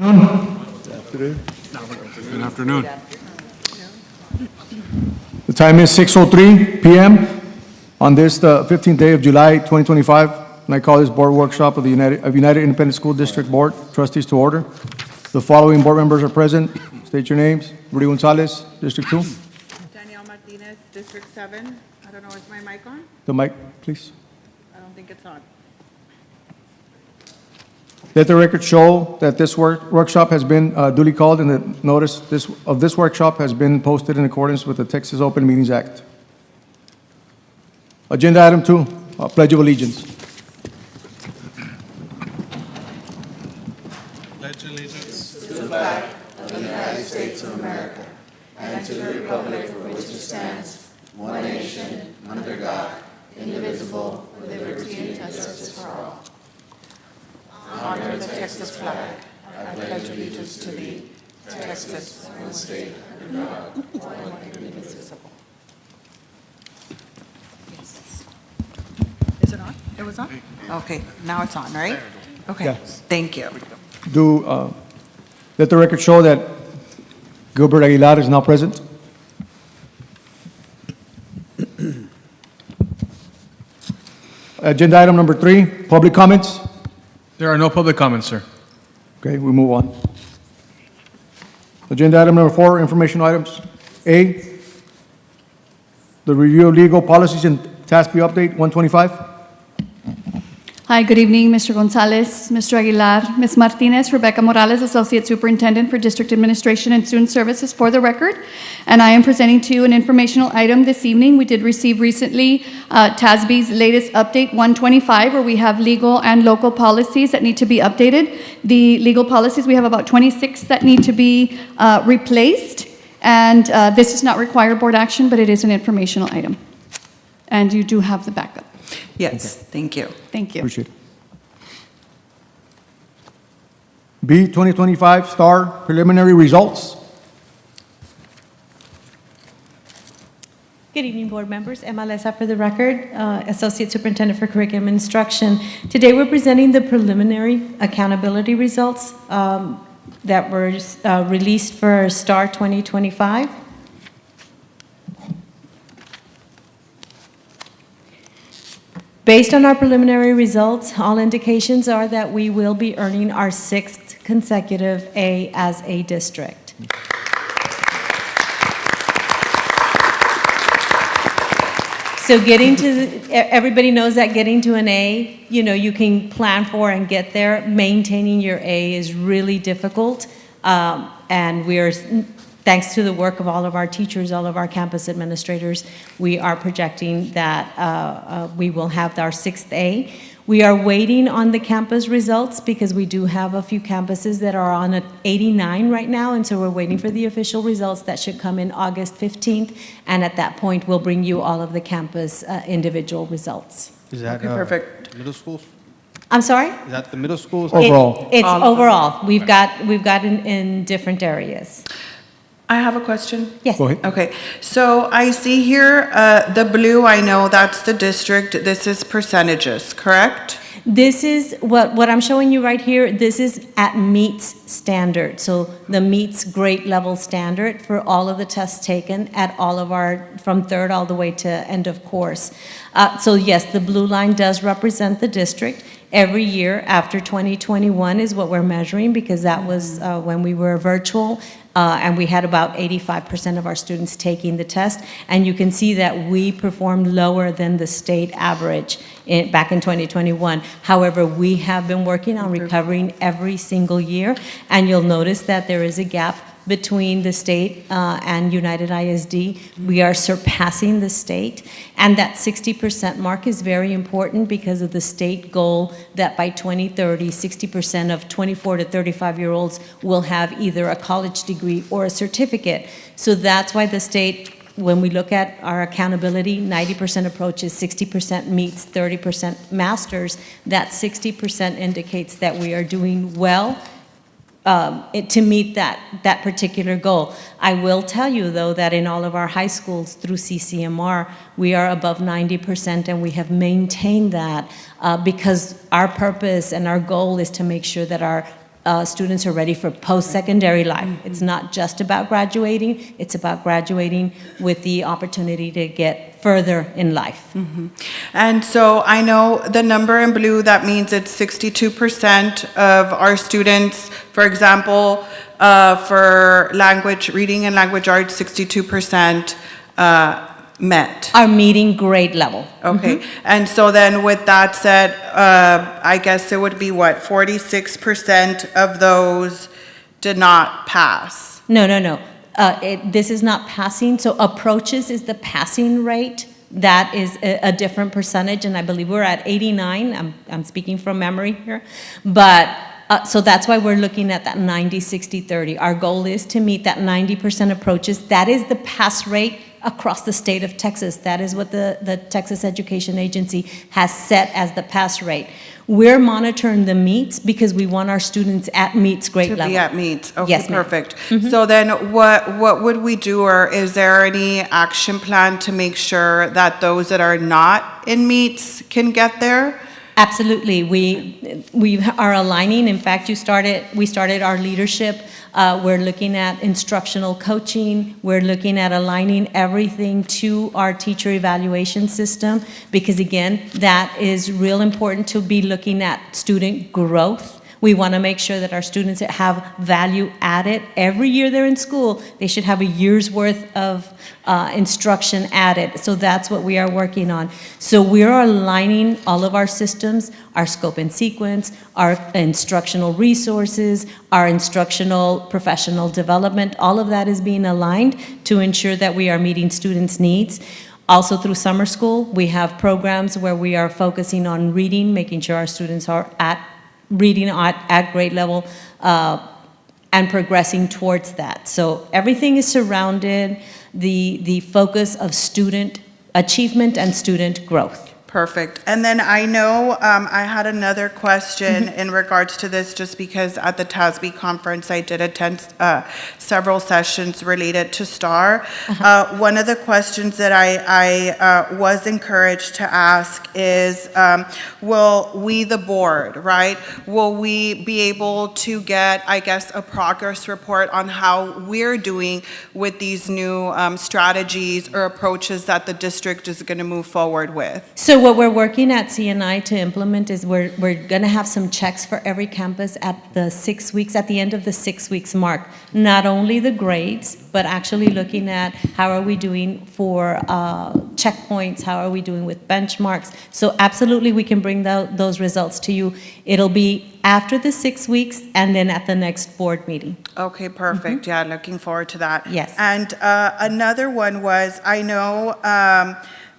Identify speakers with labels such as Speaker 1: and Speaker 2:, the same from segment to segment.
Speaker 1: Good
Speaker 2: afternoon.
Speaker 1: The time is 6:03 p.m. on this, the 15th day of July, 2025, and I call this board workshop of the United Independent School District Board Trustees to order. The following board members are present. State your names. Rudy Gonzalez, District 2.
Speaker 3: Danielle Martinez, District 7. I don't know, is my mic on?
Speaker 1: The mic, please.
Speaker 3: I don't think it's on.
Speaker 1: Let the record show that this workshop has been duly called and the notice of this workshop has been posted in accordance with the Texas Open Meetings Act. Agenda item 2, Pledge of Allegiance.
Speaker 2: Pledge allegiance.
Speaker 4: To the flag of the United States of America and to the republic for which it stands, one nation, under God, indivisible, with liberty and justice for all. Honor the Texas flag. I pledge allegiance to thee, Texas, one state, under God, one and indivisible.
Speaker 3: Yes. Is it on? It was on? Okay, now it's on, right? Okay,
Speaker 1: Yes.
Speaker 3: thank you.
Speaker 1: Let the record show that Gilbert Aguilar is now present. Agenda item number 3, public comments.
Speaker 2: There are no public comments, sir.
Speaker 1: Okay, we move on. Agenda item number 4, informational items. A, the review of legal policies and TASB update 125.
Speaker 5: Hi, good evening, Mr. Gonzalez, Mr. Aguilar, Ms. Martinez, Rebecca Morales, Associate Superintendent for District Administration and Student Services for the record. And I am presenting to you an informational item this evening. We did receive recently TASB's latest update 125, where we have legal and local policies that need to be updated. The legal policies, we have about 26 that need to be replaced. And this does not require board action, but it is an informational item. And you do have the backup.
Speaker 3: Yes, thank you.
Speaker 5: Thank you.
Speaker 1: Appreciate it. B, 2025 STAR preliminary results.
Speaker 6: Good evening, board members. Emma Leza for the record, Associate Superintendent for Curriculum and Instruction. Today we're presenting the preliminary accountability results that were released for STAR 2025. Based on our preliminary results, all indications are that we will be earning our 6th consecutive A as a district. So everybody knows that getting to an A, you can plan for and get there. Maintaining your A is really difficult. And thanks to the work of all of our teachers, all of our campus administrators, we are projecting that we will have our 6th A. We are waiting on the campus results because we do have a few campuses that are on 89 right now, and so we're waiting for the official results that should come in August 15th, and at that point, we'll bring you all of the campus individual results.
Speaker 7: Is that
Speaker 3: Okay, perfect.
Speaker 7: middle schools?
Speaker 6: I'm sorry?
Speaker 7: Is that the middle schools?
Speaker 1: Overall.
Speaker 6: It's overall. We've got in different areas.
Speaker 3: I have a question.
Speaker 6: Yes.
Speaker 1: Go ahead.
Speaker 3: Okay, so I see here, the blue, I know that's the district. This is percentages, correct?
Speaker 6: This is what I'm showing you right here. This is at MEETS standard. So the MEETS grade level standard for all of the tests taken at all of from 3rd all the way to end of course. So yes, the blue line does represent the district. Every year after 2021 is what we're measuring because that was when we were virtual. And we had about 85% of our students taking the test. And you can see that we performed lower than the state average back in 2021. However, we have been working on recovering every single year. And you'll notice that there is a gap between the state and United ISD. We are surpassing the state. And that 60% mark is very important because of the state goal that by 2030, 60% of 24 to 35-year-olds will have either a college degree or a certificate. So that's why the state, when we look at our accountability, 90% approaches, 60% meets, 30% masters. That 60% indicates that we are doing well to meet that particular goal. I will tell you, though, that in all of our high schools through CCMR, we are above 90%, and we have maintained that because our purpose and our goal is to make sure that our students are ready for post-secondary life. It's not just about graduating, it's about graduating with the opportunity to get further in life.
Speaker 3: And so I know the number in blue, that means it's 62% of our students, for example, for language, reading and language arts, 62% met.
Speaker 6: Are meeting grade level.
Speaker 3: Okay, and so then with that said, I guess it would be what, 46% of those did not pass?
Speaker 6: No. This is not passing, so approaches is the passing rate. That is a different percentage, and I believe we're at 89. I'm speaking from memory here. But, so that's why we're looking at that 90, 60, 30. Our goal is to meet that 90% approaches. That is the pass rate across the state of Texas. That is what the Texas Education Agency has set as the pass rate. We're monitoring the meets because we want our students at meets grade level.
Speaker 3: To be at meets, okay,
Speaker 6: Yes, ma'am.
Speaker 3: perfect. So then what would we do, or is there any action plan to make sure that those that are not in meets can get there?
Speaker 6: Absolutely. We are aligning. In fact, we started our leadership. We're looking at instructional coaching. We're looking at aligning everything to our teacher evaluation system because, again, that is real important to be looking at student growth. We want to make sure that our students have value added. Every year they're in school, they should have a year's worth of instruction added. So that's what we are working on. So we're aligning all of our systems, our scope and sequence, our instructional resources, our instructional professional development. All of that is being aligned to ensure that we are meeting students' needs. Also through summer school, we have programs where we are focusing on reading, making sure our students are reading at grade level and progressing towards that. So everything is surrounded the focus of student achievement and student growth.
Speaker 3: Perfect. And then I know I had another question in regards to this, just because at the TASB conference I did attend several sessions related to STAR. One of the questions that I was encouraged to ask is, will we, the board, right, will we be able to get, I guess, a progress report on how we're doing with these new strategies or approaches that the district is going to move forward with?
Speaker 6: So what we're working at CNI to implement is we're going to have some checks for every campus at the 6 weeks, at the end of the 6 weeks mark. Not only the grades, but actually looking at how are we doing for checkpoints, how are we doing with benchmarks. So absolutely we can bring those results to you. It'll be after the 6 weeks and then at the next board meeting.
Speaker 3: Okay, perfect. Yeah, looking forward to that.
Speaker 6: Yes.
Speaker 3: And another one was, I know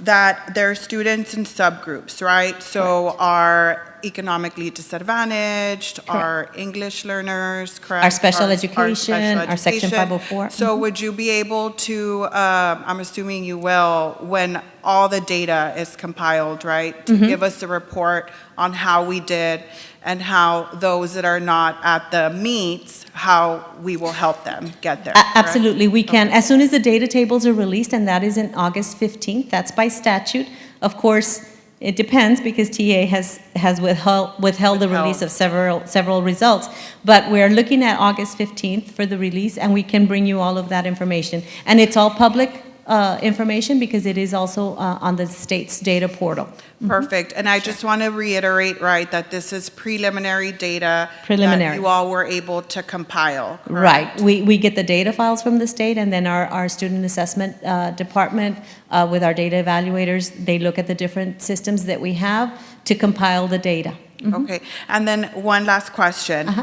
Speaker 3: that there are students in subgroups, right? So our economically disadvantaged, our English learners, correct?
Speaker 6: Our special education, our Section 504.
Speaker 3: So would you be able to, I'm assuming you will, when all the data is compiled, right? To give us a report on how we did and how those that are not at the meets, how we will help them get there. correct?
Speaker 6: Absolutely, we can. As soon as the data tables are released, and that is in August 15th, that's by statute. Of course, it depends because TA has withheld the release of several results. But we're looking at August 15th for the release, and we can bring you all of that information. And it's all public information because it is also on the state's data portal.
Speaker 3: Perfect. And I just want to reiterate, right, that this is preliminary data
Speaker 6: Preliminary.
Speaker 3: that you all were able to compile, correct?
Speaker 6: Right. We get the data files from the state, and then our student assessment department with our data evaluators, they look at the different systems that we have to compile the data.
Speaker 3: Okay. And then one last question.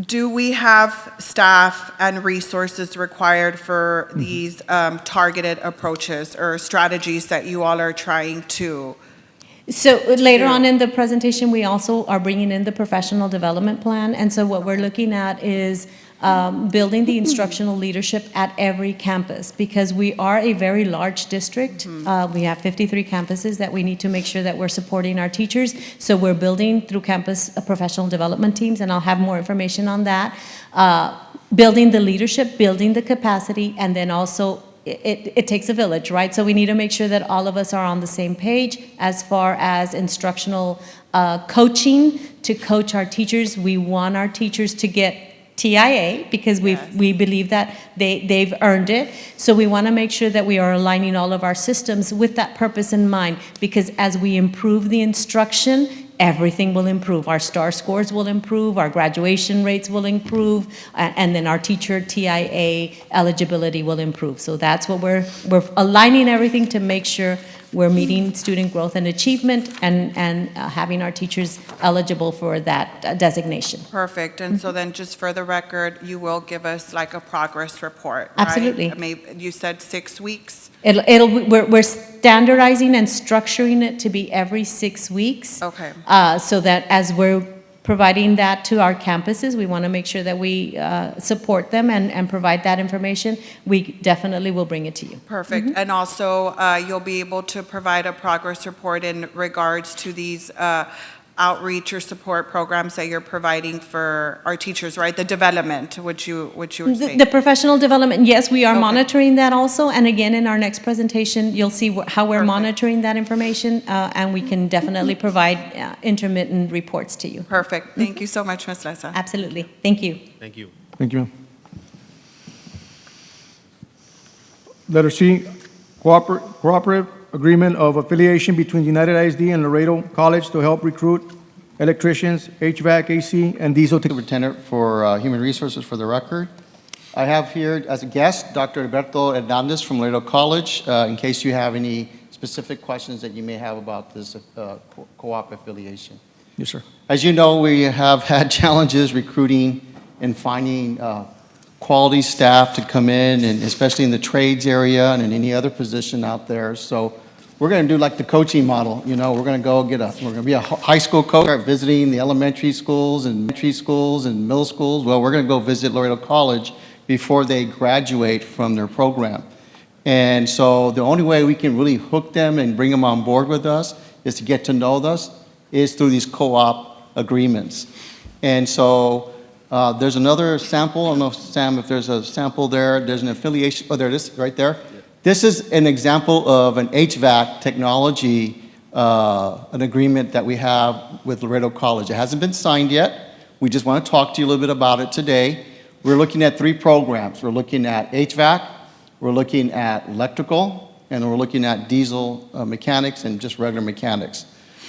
Speaker 3: Do we have staff and resources required for these targeted approaches or strategies that you all are trying to?
Speaker 6: So later on in the presentation, we also are bringing in the professional development plan. And so what we're looking at is building the instructional leadership at every campus because we are a very large district. We have 53 campuses that we need to make sure that we're supporting our teachers. So we're building through campus professional development teams, and I'll have more information on that. Building the leadership, building the capacity, and then also it takes a village, right? So we need to make sure that all of us are on the same page as far as instructional coaching to coach our teachers. We want our teachers to get TIA because we believe that they've earned it. So we want to make sure that we are aligning all of our systems with that purpose in mind, because as we improve the instruction, everything will improve. Our STAR scores will improve, our graduation rates will improve, and then our teacher TIA eligibility will improve. So that's what we're aligning everything to make sure we're meeting student growth and achievement and having our teachers eligible for that designation.
Speaker 3: Perfect. And so then just for the record, you will give us like a progress report, right?
Speaker 6: Absolutely.
Speaker 3: Maybe you said 6 weeks?
Speaker 6: We're standardizing and structuring it to be every 6 weeks.
Speaker 3: Okay.
Speaker 6: So that as we're providing that to our campuses, we want to make sure that we support them and provide that information. We definitely will bring it to you.
Speaker 3: Perfect. And also, you'll be able to provide a progress report in regards to these outreach or support programs that you're providing for our teachers, right? The development, which you were saying.
Speaker 6: The professional development, yes, we are
Speaker 3: Okay.
Speaker 6: monitoring that also. And again, in our next presentation, you'll see how we're
Speaker 3: Perfect.
Speaker 6: monitoring that information, and we can definitely provide intermittent reports to you.
Speaker 3: Perfect. Thank you so much, Ms. Leza.
Speaker 6: Absolutely. Thank you.
Speaker 2: Thank you.
Speaker 1: Thank you, ma'am. Letter C, cooperative agreement of affiliation between United ISD and Laredo College to help recruit electricians, HVAC, AC, and diesel technicians.
Speaker 7: Superintendent for Human Resources for the record. I have here as a guest Dr. Alberto Hernandez from Laredo College, in case you have any specific questions that you may have about this co-op affiliation.
Speaker 1: Yes, sir.
Speaker 7: As you know, we have had challenges recruiting and finding quality staff to come in, and especially in the trades area and in any other position out there. So we're going to do like the coaching model. You know, we're going to go we're going to be a high school coach, start visiting the elementary schools and middle schools. Well, we're going to go visit Laredo College before they graduate from their program. And so the only way we can really hook them and bring them on board with us is to get to know us is through these co-op agreements. And so there's another sample. I don't know, Sam, if there's a sample there. There's an affiliation. Oh, there it is, right there. Yeah. This is an example of an HVAC technology, an agreement that we have with Laredo College. It hasn't been signed yet. We just want to talk to you a little bit about it today. We're looking at 3 programs. We're looking at HVAC, we're looking at electrical, and we're looking at diesel mechanics and just regular mechanics.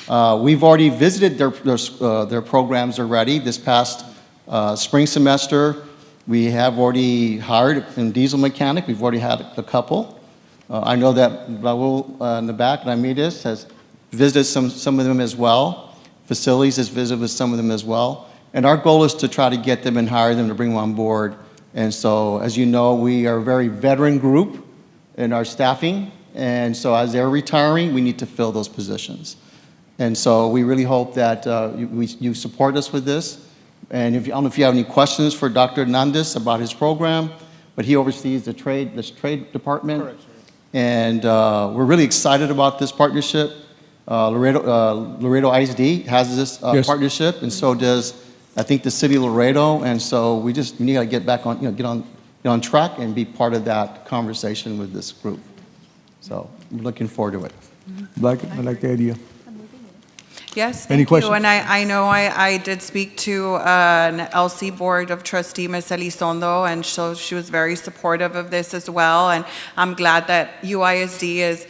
Speaker 7: We've already visited their programs already. This past spring semester, we have already hired a diesel mechanic. We've already had a couple. I know that Raul in the back, Ramirez, has visited some of them as well. Facilities has visited with some of them as well. And our goal is to try to get them and hire them to bring them on board. And so, as you know, we are a very veteran group in our staffing. And so as they're retiring, we need to fill those positions. And so we really hope that you support us with this. And I don't know if you have any questions for Dr. Hernandez about his program, but he oversees the trade department. Correct, sir. And we're really excited about this partnership. Laredo ISD has this
Speaker 1: Yes.
Speaker 7: partnership, and so does, I think, the city of Laredo. And so we need to get back on, get on track and be part of that conversation with this group. So I'm looking forward to it.
Speaker 1: I like the idea.
Speaker 3: Yes,
Speaker 1: Any
Speaker 3: thank you.
Speaker 1: questions?
Speaker 3: And I know I did speak to an LC Board of Trustee, Ms. Elizondo, and so she was very supportive of this as well. And I'm glad that UISD is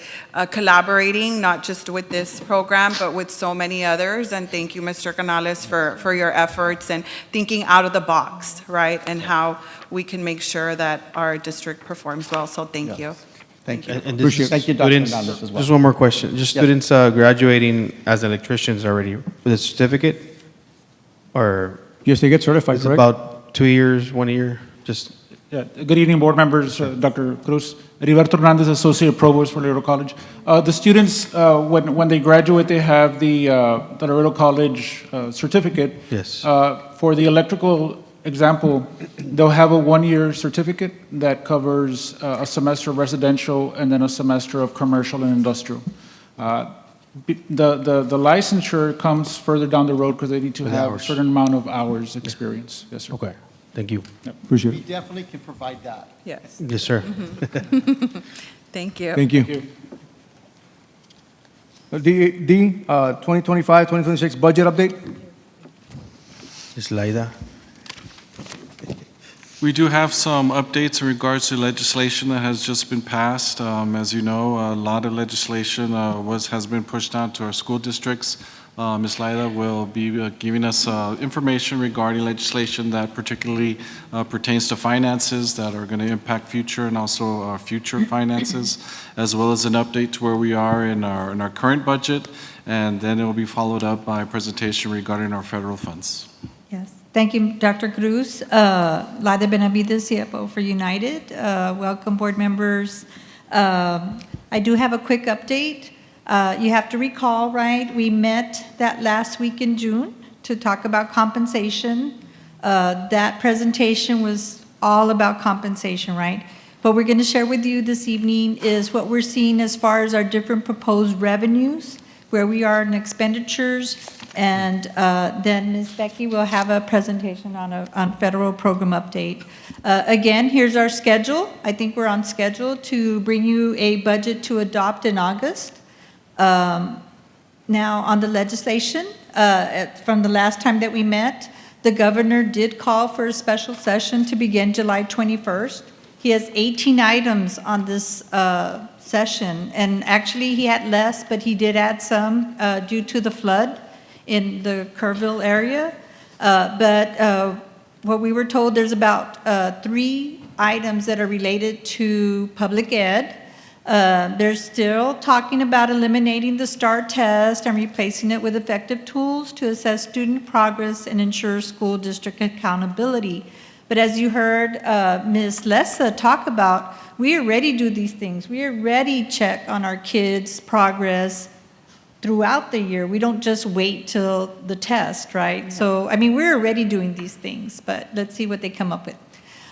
Speaker 3: collaborating, not just with this program, but with so many others. And thank you, Mr. Canales, for your efforts and thinking out of the box, right? And how we can make sure that our district performs well. So thank you.
Speaker 7: Thank you.
Speaker 2: And
Speaker 1: Appreciate it.
Speaker 7: Thank you, Dr.
Speaker 2: students,
Speaker 7: Hernandez, as well.
Speaker 2: just one more question. Just
Speaker 7: Yeah.
Speaker 2: students graduating as electricians already with a certificate? Or
Speaker 1: Yes, they get certified,
Speaker 2: it's
Speaker 1: correct?
Speaker 2: about 2 years, 1 year? Just,
Speaker 8: Yeah, good evening, board members, Dr. Cruz. Heriberto Hernandez, Associate Provost for Laredo College. The students, when they graduate, they have the Laredo College certificate.
Speaker 2: Yes.
Speaker 8: For the electrical example, they'll have a 1-year certificate that covers a semester of residential and then a semester of commercial and industrial. The licensure comes further down the road because they need to have a certain amount of hours experience. Yes, sir.
Speaker 2: okay. Thank you.
Speaker 1: Appreciate
Speaker 7: We
Speaker 1: it.
Speaker 7: definitely can provide that.
Speaker 3: Yes,
Speaker 2: Yes, sir.
Speaker 3: thank you.
Speaker 1: Thank you. D, 2025, 2026 budget update?
Speaker 2: Ms. Laida.
Speaker 9: We do have some updates in regards to legislation that has just been passed. As you know, a lot of legislation has been pushed out to our school districts. Ms. Laida will be giving us information regarding legislation that particularly pertains to finances that are going to impact future and also future finances, as well as an update to where we are in our current budget, and then it will be followed up by a presentation regarding our federal funds.
Speaker 4: Yes. Thank you, Dr. Cruz. Laida Benavides, CFO for United. Welcome, board members. I do have a quick update. You have to recall, right, we met that last week in June to talk about compensation. That presentation was all about compensation, right? What we're going to share with you this evening is what we're seeing as far as our different proposed revenues, where we are in expenditures, and then Ms. Becky will have a presentation on federal program update. Again, here's our schedule. I think we're on schedule to bring you a budget to adopt in August. Now, on the legislation, from the last time that we met, the governor did call for a special session to begin July 21st. He has 18 items on this session, and actually he had less, but he did add some due to the flood in the Kerrville area. What we were told, there's about 3 items that are related to public ed. They're still talking about eliminating the STAR test and replacing it with effective tools to assess student progress and ensure school district accountability. But as you heard Ms. Lessa talk about, we already do these things. We already check on our kids' progress throughout the year. We don't just wait till the test, right? So, I mean, we're already doing these things, but let's see what they come up with.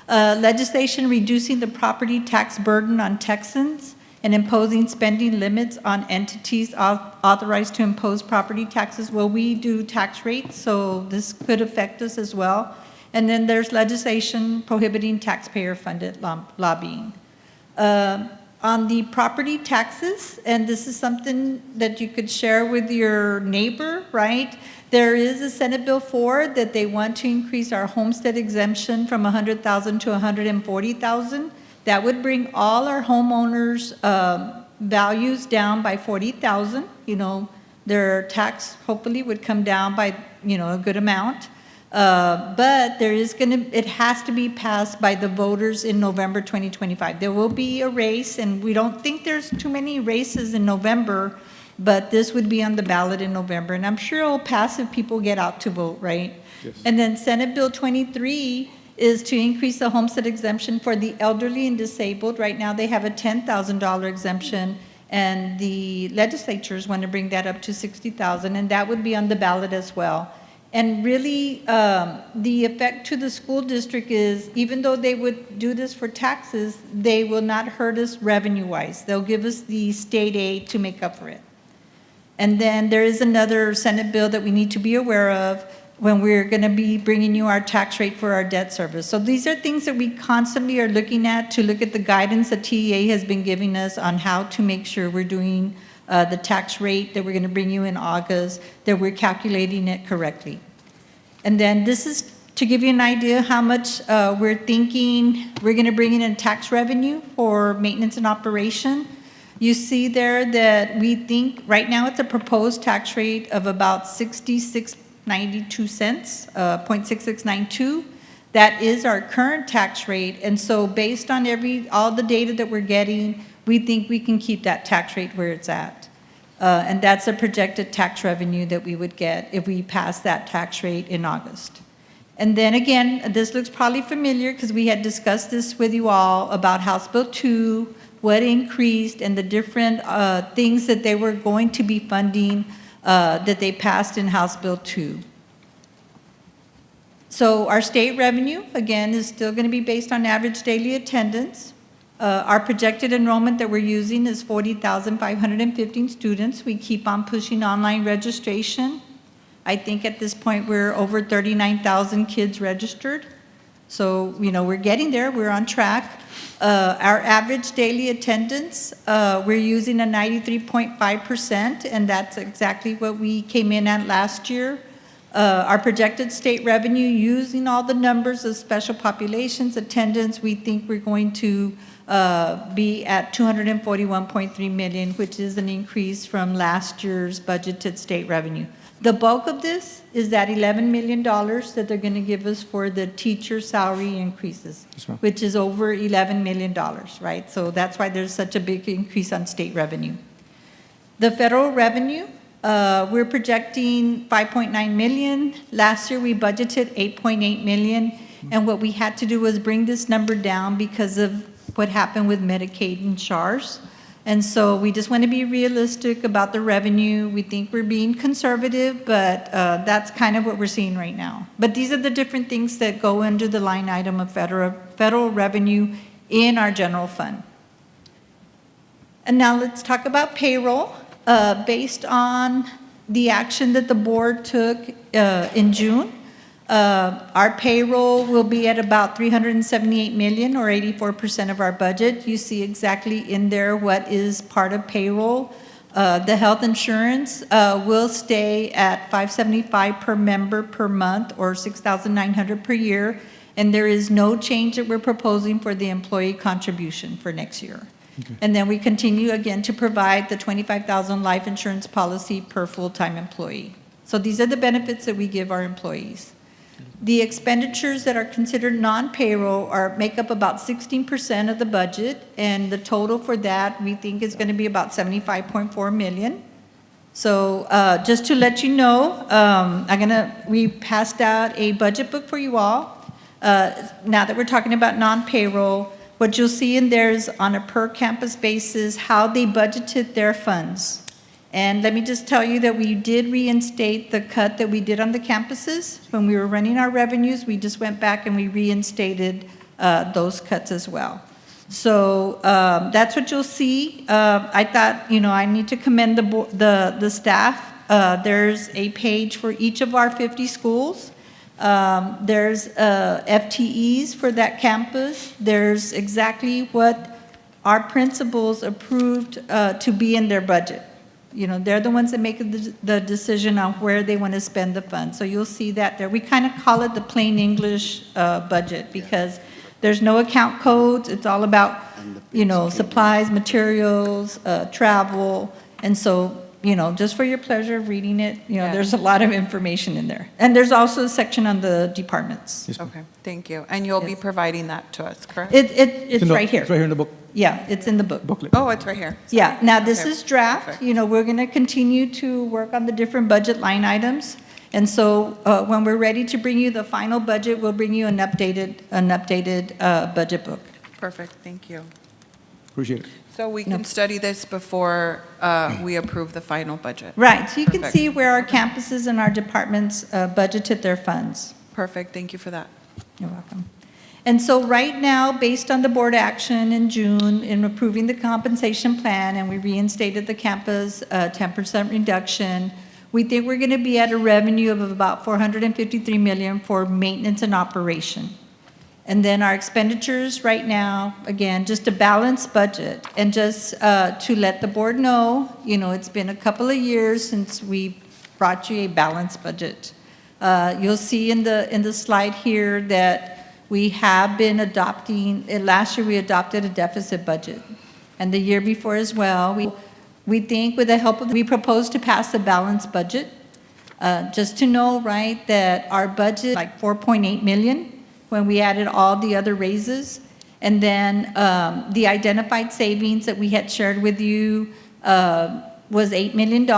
Speaker 4: Legislation reducing the property tax burden on Texans and imposing spending limits on entities authorized to impose property taxes. Well, we do tax rates, so this could affect us as well. And then there's legislation prohibiting taxpayer-funded lobbying. On the property taxes, and this is something that you could share with your neighbor, right? There is a Senate Bill 4 that they want to increase our homestead exemption from $100,000 to $140,000. That would bring all our homeowners' values down by $40,000. You know, their tax hopefully would come down by, you know, a good amount. But there is it has to be passed by the voters in November 2025. There will be a race, and we don't think there's too many races in November, but this would be on the ballot in November, and I'm sure it'll pass if people get out to vote, right? Yes. And then Senate Bill 23 is to increase the homestead exemption for the elderly and disabled. Right now, they have a $10,000 exemption, and the legislatures want to bring that up to $60,000, and that would be on the ballot as well. And really, the effect to the school district is, even though they would do this for taxes, they will not hurt us revenue-wise. They'll give us the state aid to make up for it. And then there is another Senate bill that we need to be aware of when we're going to be bringing you our tax rate for our debt service. So these are things that we constantly are looking at to look at the guidance that TEA has been giving us on how to make sure we're doing the tax rate that we're going to bring you in August, that we're calculating it correctly. And then this is to give you an idea how much we're thinking we're going to bring in tax revenue for maintenance and operation. You see there that we think right now it's a proposed tax rate of about 66.92 cents, 0.6692. That is our current tax rate. And so based on all the data that we're getting, we think we can keep that tax rate where it's at. And that's a projected tax revenue that we would get if we pass that tax rate in August. And then again, this looks probably familiar because we had discussed this with you all about House Bill 2, what increased, and the different things that they were going to be funding that they passed in House Bill 2. So our state revenue, again, is still going to be based on average daily attendance. Our projected enrollment that we're using is 40,515 students. We keep on pushing online registration. I think at this point we're over 39,000 kids registered. So, we're getting there, we're on track. Our average daily attendance, we're using a 93.5%, and that's exactly what we came in at last year. Our projected state revenue, using all the numbers of special populations attendance, we think we're going to be at 241.3 million, which is an increase from last year's budgeted state revenue. The bulk of this is that $11 million that they're going to give us for the teacher salary increases, which is over $11 million, right? So that's why there's such a big increase on state revenue. The federal revenue, we're projecting 5.9 million. Last year we budgeted 8.8 million, and what we had to do was bring this number down because of what happened with Medicaid and SHARS. And so we just want to be realistic about the revenue. We think we're being conservative, but that's kind of what we're seeing right now. But these are the different things that go under the line item of federal revenue in our general fund. And now let's talk about payroll. Based on the action that the board took in June, our payroll will be at about 378 million, or 84% of our budget. You see exactly in there what is part of payroll. The health insurance will stay at $575 per member per month, or $6,900 per year, and there is no change that we're proposing for the employee contribution for next year. Okay. And then we continue again to provide the $25,000 life insurance policy per full-time employee. So these are the benefits that we give our employees. The expenditures that are considered non-payroll make up about 16% of the budget, and the total for that we think is going to be about 75.4 million. So just to let you know, we passed out a budget book for you all. Now that we're talking about non-payroll, what you'll see in there is on a per campus basis how they budgeted their funds. And let me just tell you that we did reinstate the cut that we did on the campuses. When we were running our revenues, we just went back and we reinstated those cuts as well. So that's what you'll see. I thought, I need to commend the staff. There's a page for each of our 50 schools. There's FTEs for that campus. There's exactly what our principals approved to be in their budget. They're the ones that make the decision on where they want to spend the funds. So you'll see that there. We kind of call it the plain English budget because there's no account codes. It's all about, supplies, materials, travel. And so, just for your pleasure of reading it, there's a lot of information in there. And there's also a section on the departments.
Speaker 3: Okay, thank you. And you'll be providing that to us, correct?
Speaker 1: It's
Speaker 3: It's
Speaker 1: right here in the book.
Speaker 6: Yeah, it's in the book.
Speaker 1: Booklet.
Speaker 3: Oh, it's right here.
Speaker 6: Yeah, now this is draft.
Speaker 3: Perfect.
Speaker 6: We're going to continue to work on the different budget line items. And so when we're ready to bring you the final budget, we'll bring you an updated budget book.
Speaker 3: Perfect, thank you.
Speaker 1: Appreciate it.
Speaker 3: So we can study this before we approve the final budget.
Speaker 6: Right, so you can
Speaker 3: Perfect.
Speaker 6: see where our campuses and our departments budgeted their funds.
Speaker 3: Perfect, thank you for that.
Speaker 6: You're welcome. And so right now, based on the board action in June in approving the compensation plan, and we reinstated the campus 10% reduction, we think we're going to be at a revenue of about $453 million for maintenance and operation. And then our expenditures right now, again, just a balanced budget. And just to let the board know, it's been a couple of years since we brought you a balanced budget. You'll see in the slide here that we have been adopting, last year we adopted a deficit budget. And the year before as well, we think with the help of, we propose to pass a balanced budget. Just to know, right, that our budget like 4.8 million when we added all the other raises. And then the identified savings that we had shared with you was $8 million.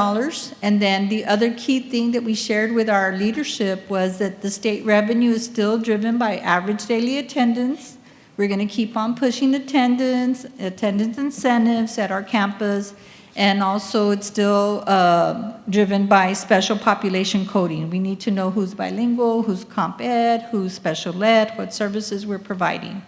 Speaker 6: And then the other key thing that we shared with our leadership was that the state revenue is still driven by average daily attendance. We're going to keep on pushing attendance incentives at our campus, and also it's still driven by special population coding. We need to know who's bilingual, who's comp ed, who's special ed, what services we're providing.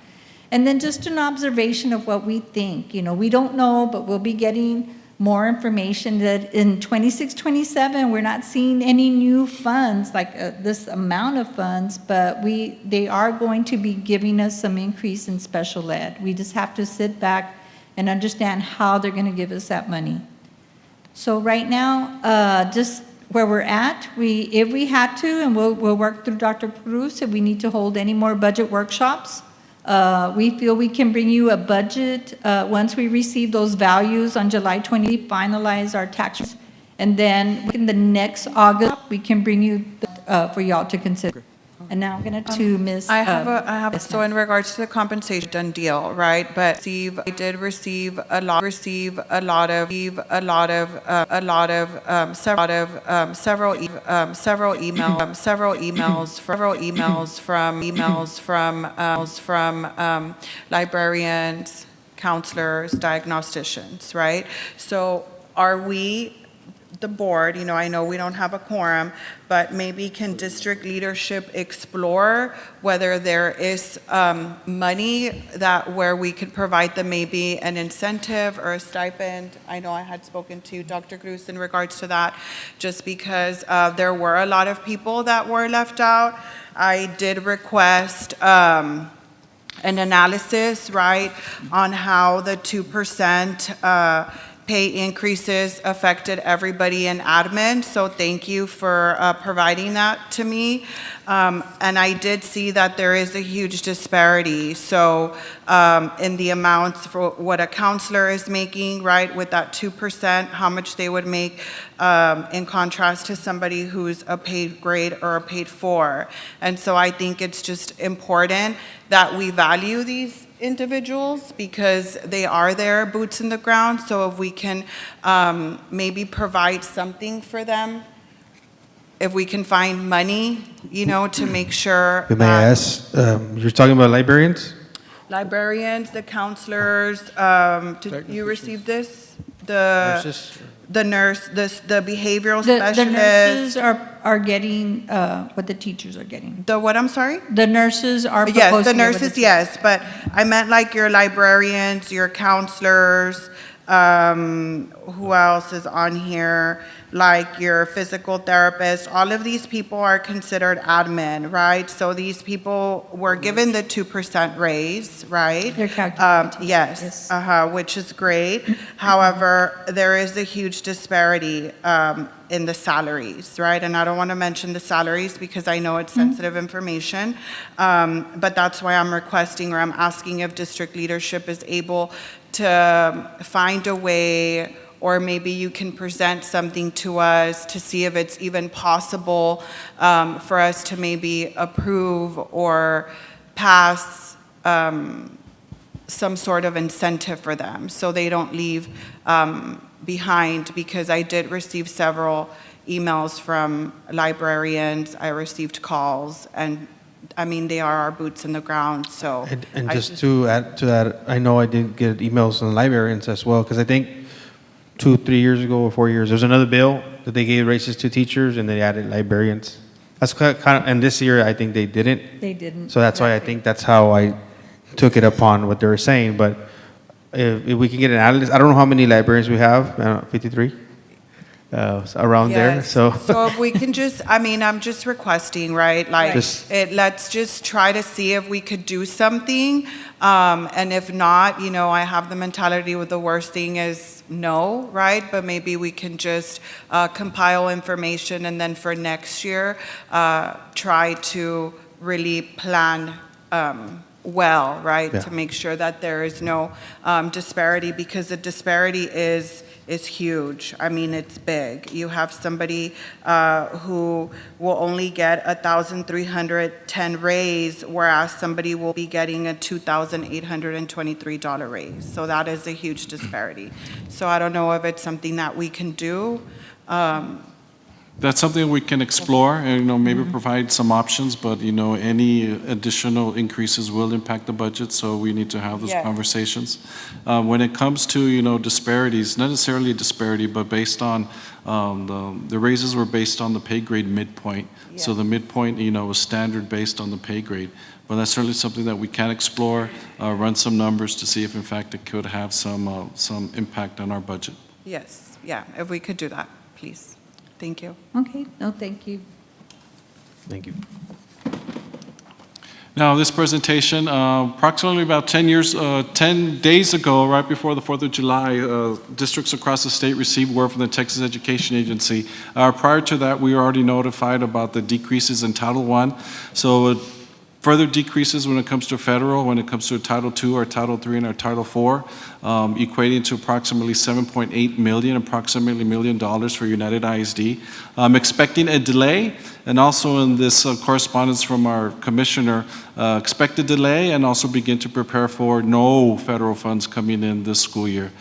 Speaker 6: And then just an observation of what we think. We don't know, but we'll be getting
Speaker 4: more information that in 26-27, we're not seeing any new funds, like this amount of funds, but they are going to be giving us some increase in special ed. We just have to sit back and understand how they're going to give us that money. So right now, just where we're at, if we had to, and we'll work through Dr. Cruz, if we need to hold any more budget workshops, we feel we can bring you a budget once we receive those values on July 20, finalize our tax, and then in the next August, we can bring you for y'all to consider. And now I'm going to Ms.
Speaker 3: I have, so in regards to the compensation, done deal, right? But I did receive a lot of several emails from librarians, counselors, diagnosticians, right? So are we, the board, I know we don't have a quorum, but maybe can district leadership explore whether there is money where we could provide them maybe an incentive or a stipend? I know I had spoken to Dr. Cruz in regards to that, just because there were a lot of people that were left out. I did request an analysis, right, on how the 2% pay increases affected everybody in admin, so thank you for providing that to me. And I did see that there is a huge disparity, so in the amounts for what a counselor is making, right, with that 2%, how much they would make in contrast to somebody who's a paid grade or a paid 4. And so I think it's just important that we value these individuals because they are there, boots in the ground. So if we can maybe provide something for them, if we can find money, to make sure.
Speaker 2: May I ask, you're talking about librarians?
Speaker 3: Librarians, the counselors, did you receive this? The nurse, the behavioral specialist.
Speaker 4: The nurses are getting what the teachers are getting.
Speaker 3: The what, I'm sorry?
Speaker 4: The nurses are
Speaker 3: Yes,
Speaker 4: proposing
Speaker 3: the
Speaker 4: it with
Speaker 3: nurses, yes, but I meant like your librarians, your counselors, who else is on here? Like your physical therapist, all of these people are considered admin, right? So these people were given the 2% raise, right?
Speaker 4: They're calculated.
Speaker 3: Yes, which is great. However, there is a huge disparity in the salaries, right? And I don't want to mention the salaries because I know it's sensitive information, but that's why I'm requesting or I'm asking if district leadership is able to find a way, or maybe you can present something to us to see if it's even possible for us to maybe approve or pass some sort of incentive for them so they don't leave behind, because I did receive several emails from librarians, I received calls, and I mean, they are our boots in the ground, so.
Speaker 2: And just to add to that, I know I did get emails from the librarians as well, because I think 2-3 years ago or 4 years, there was another bill that they gave raises to teachers and they added librarians. That's kind of, and this year I think they didn't.
Speaker 4: They didn't.
Speaker 2: So that's why I think that's how I took it upon what they were saying. But if we can get an analyst, I don't know how many librarians we have, 53? Around there,
Speaker 3: Yes.
Speaker 2: so.
Speaker 3: So if we can just, I mean, I'm just requesting, right? Like, let's just try to see if we could do something. And if not, I have the mentality with the worst thing is no, right? But maybe we can just compile information and then for next year, try to really plan well, right?
Speaker 2: Yeah.
Speaker 3: To make sure that there is no disparity, because the disparity is huge. I mean, it's big. You have somebody who will only get a $1,310 raise, whereas somebody will be getting a $2,823 raise. So that is a huge disparity. So I don't know if it's something that we can do.
Speaker 9: That's something we can explore and, maybe provide some options, but, any additional increases will impact the budget, so we need to have those
Speaker 3: Yes.
Speaker 9: conversations. When it comes to, disparities, not necessarily a disparity, but based on, the raises were based on the pay grade midpoint. So the midpoint, was standard based on the pay grade. But that's certainly something that we can explore, run some numbers to see if in fact it could have some impact on our budget.
Speaker 3: Yes, yeah, if we could do that, please. Thank you.
Speaker 4: Okay, no, thank you.
Speaker 2: Thank you.
Speaker 9: Now, this presentation, approximately about 10 days ago, right before the 4th of July, districts across the state received word from the Texas Education Agency. Prior to that, we were already notified about the decreases in Title I. So further decreases when it comes to federal, when it comes to Title II or Title III and our Title IV, equating to approximately $7.8 million, approximately $1 million for United ISD. I'm expecting a delay, and also in this correspondence from our commissioner, expect a delay and also begin to prepare for no federal funds coming in this school year.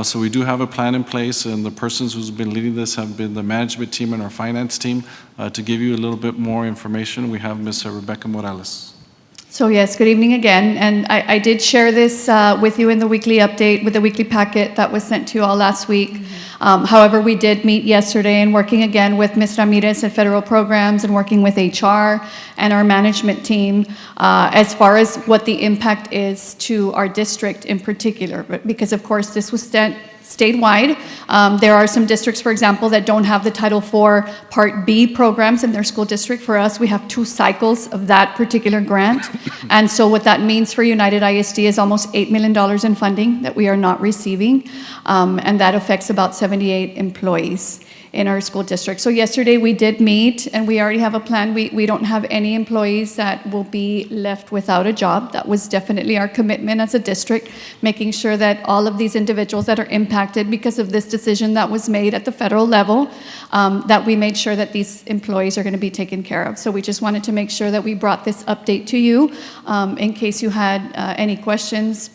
Speaker 9: So we do have a plan in place, and the persons who's been leading this have been the management team and our finance team. To give you a little bit more information, we have Ms. Rebecca Morales.
Speaker 5: So yes, good evening again. And I did share this with you in the weekly update, with the weekly packet that was sent to you all last week. However, we did meet yesterday and working again with Ms. Ramirez at Federal Programs and working with HR and our management team as far as what the impact is to our district in particular. Because of course, this was statewide. There are some districts, for example, that don't have the Title IV Part B programs in their school district. For us, we have 2 cycles of that particular grant. And so what that means for United ISD is almost $8 million in funding that we are not receiving. And that affects about 78 employees in our school district. So yesterday we did meet, and we already have a plan. We don't have any employees that will be left without a job. That was definitely our commitment as a district, making sure that all of these individuals that are impacted because of this decision that was made at the federal level, that we made sure that these employees are going to be taken care of. So we just wanted to make sure that we brought this update to you in case you had any questions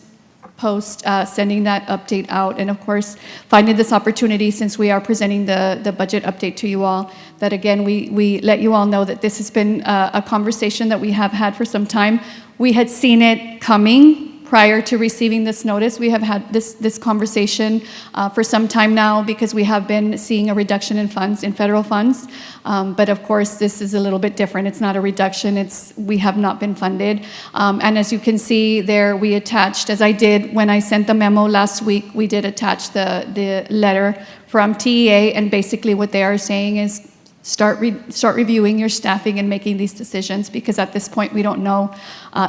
Speaker 5: post sending that update out. And of course, finding this opportunity, since we are presenting the budget update to you all, that again, we let you all know that this has been a conversation that we have had for some time. We had seen it coming prior to receiving this notice. We have had this conversation for some time now because we have been seeing a reduction in funds, in federal funds. But of course, this is a little bit different. It's not a reduction, we have not been funded. And as you can see there, we attached, as I did when I sent the memo last week, we did attach the letter from TEA, and basically what they are saying is start reviewing your staffing and making these decisions, because at this point we don't know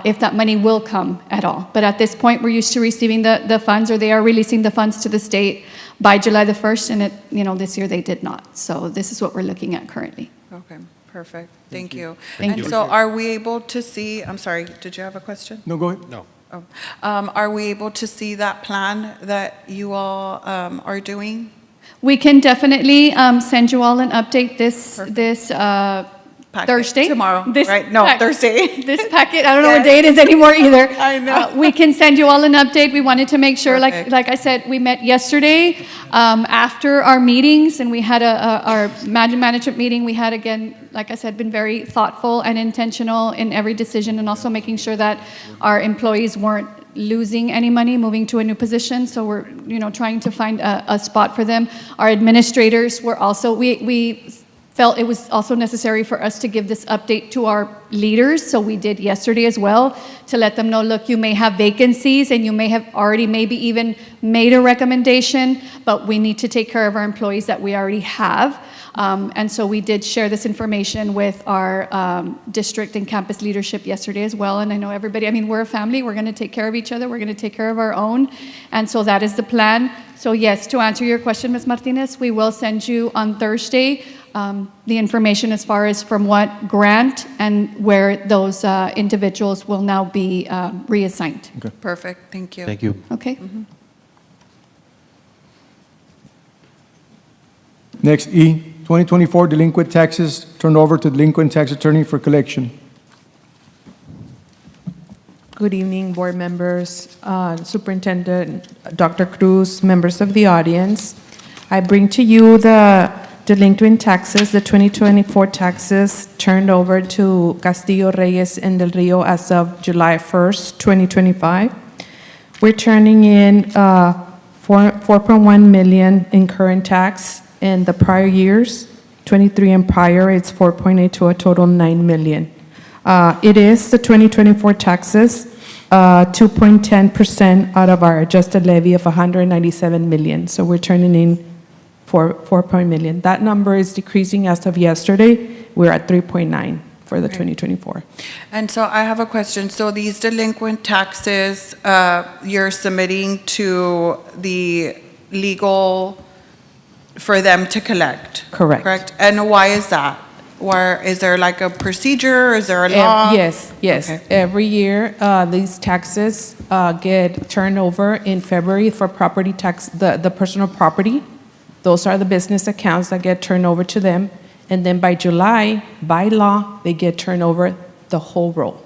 Speaker 5: if that money will come at all. But at this point, we're used to receiving the funds, or they are releasing the funds to the state by July the 1st, and this year they did not. So this is what we're looking at currently.
Speaker 3: Okay, perfect. Thank you.
Speaker 5: Thank
Speaker 3: And
Speaker 5: you.
Speaker 3: so are we able to see, I'm sorry, did you have a question?
Speaker 1: No, go ahead.
Speaker 2: No.
Speaker 3: Oh. Are we able to see that plan that you all are doing?
Speaker 5: We can definitely send you all an update this
Speaker 3: Packet.
Speaker 5: Thursday.
Speaker 3: Tomorrow,
Speaker 5: This
Speaker 3: right? No, Thursday.
Speaker 5: This packet, I don't know
Speaker 3: Yes.
Speaker 5: what day it is anymore either.
Speaker 3: I know.
Speaker 5: We can send you all an update. We wanted to make sure,
Speaker 3: Perfect.
Speaker 5: like I said, we met yesterday after our meetings, and we had our management meeting. We had, again, like I said, been very thoughtful and intentional in every decision, and also making sure that our employees weren't losing any money moving to a new position. So we're trying to find a spot for them. Our administrators were also, we felt it was also necessary for us to give this update to our leaders. So we did yesterday as well, to let them know, look, you may have vacancies and you may have already maybe even made a recommendation, but we need to take care of our employees that we already have. And so we did share this information with our district and campus leadership yesterday as well. And I know everybody, we're a family. We're going to take care of each other. We're going to take care of our own. And so that is the plan. So yes, to answer your question, Ms. Martinez, we will send you on Thursday the information as far as from what grant and where those individuals will now be reassigned.
Speaker 1: Okay.
Speaker 3: Perfect, thank you.
Speaker 2: Thank you.
Speaker 5: Okay?
Speaker 1: Next, E, 2024 delinquent taxes turned over to delinquent tax attorney for collection.
Speaker 10: Good evening, board members, Superintendent Dr. Cruz, members of the audience. I bring to you the delinquent taxes, the 2024 taxes turned over to Castillo, Reyes, and Del Rio as of July 1st, 2025. We're turning in 4.1 million in current tax. In the prior years, 23 and prior, it's 4.8 to a total 9 million. It is the 2024 taxes, 2.10% out of our adjusted levy of 197 million. So we're turning in 4 million. That number is decreasing as of yesterday. We're at 3.9 for the 2024.
Speaker 3: And so I have a question. So these delinquent taxes, you're submitting to the legal for them to collect?
Speaker 10: Correct.
Speaker 3: Correct? And why is that? Why, is there like a procedure? Is there a law?
Speaker 10: Yes.
Speaker 3: Okay.
Speaker 10: Every year, these taxes get turned over in February for property tax, the personal property. Those are the business accounts that get turned over to them. And then by July, by law, they get turned over the whole roll.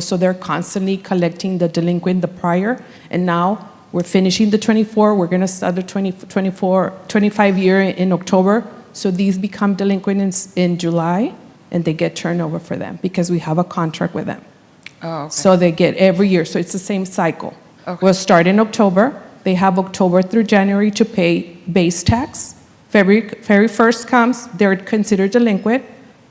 Speaker 10: So they're constantly collecting the delinquent, the prior, and now we're finishing the 24, we're gonna start the 25 year in October. So these become delinquent in July, and they get turned over for them because we have a contract with them.
Speaker 3: Oh, okay.
Speaker 10: So they get every year, so it's the same cycle.
Speaker 3: Okay.
Speaker 10: We'll start in October. They have October through January to pay base tax. February 1st comes, they're considered delinquent.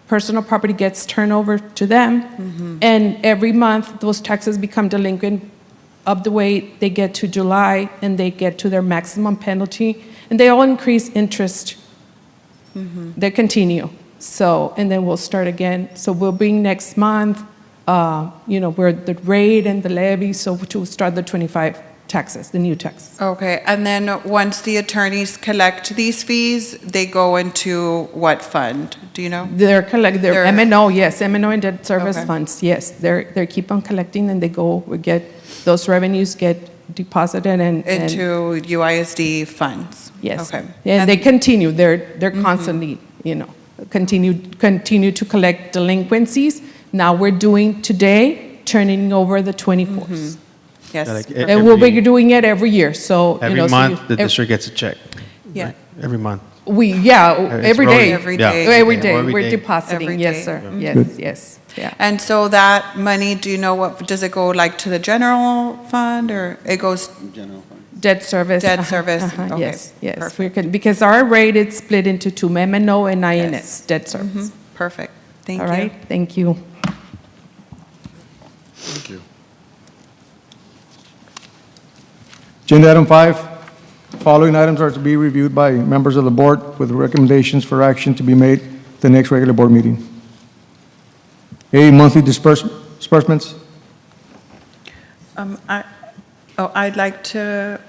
Speaker 10: Personal property gets turned over to them. And every month, those taxes become delinquent up the way they get to July, and they get to their maximum penalty. And they all increase interest. They continue. So, and then we'll start again. So we'll bring next month, where the rate and the levy, so to start the 25 taxes, the new taxes.
Speaker 3: Okay, and then once the attorneys collect these fees, they go into what fund? Do you know?
Speaker 10: They're
Speaker 3: They're-
Speaker 10: M&O, yes, M&O and debt service
Speaker 3: Okay.
Speaker 10: funds, yes. They keep on collecting, and we get, those revenues get deposited and.
Speaker 3: Into UISD funds?
Speaker 10: Yes.
Speaker 3: Okay.
Speaker 10: And they continue, they're constantly, continue to collect delinquencies. Now we're doing today, turning over the 24s.
Speaker 3: Yes,
Speaker 2: Like,
Speaker 10: And we'll be doing it every year, so.
Speaker 2: Every month, the district gets a check.
Speaker 3: yeah,
Speaker 2: Every month.
Speaker 10: Every
Speaker 2: rolling.
Speaker 10: day.
Speaker 3: every
Speaker 2: Yeah.
Speaker 3: day.
Speaker 10: Every day,
Speaker 2: Every
Speaker 10: we're
Speaker 2: day.
Speaker 10: depositing,
Speaker 3: Every
Speaker 10: yes,
Speaker 3: day.
Speaker 10: sir. Yes, yeah.
Speaker 3: And so that money, do you know what, does it go like to the general fund, or it goes?
Speaker 10: Debt service.
Speaker 3: Debt service, okay,
Speaker 10: Yes,
Speaker 3: perfect.
Speaker 10: we can, because our rate is split into two, M&O and INS, debt service.
Speaker 3: Perfect, thank you.
Speaker 10: All right, thank you.
Speaker 9: Thank you.
Speaker 1: Agenda item 5, following items are to be reviewed by members of the board with recommendations for action to be made at the next regular board meeting. A, monthly disbursements.
Speaker 3: I'd like to,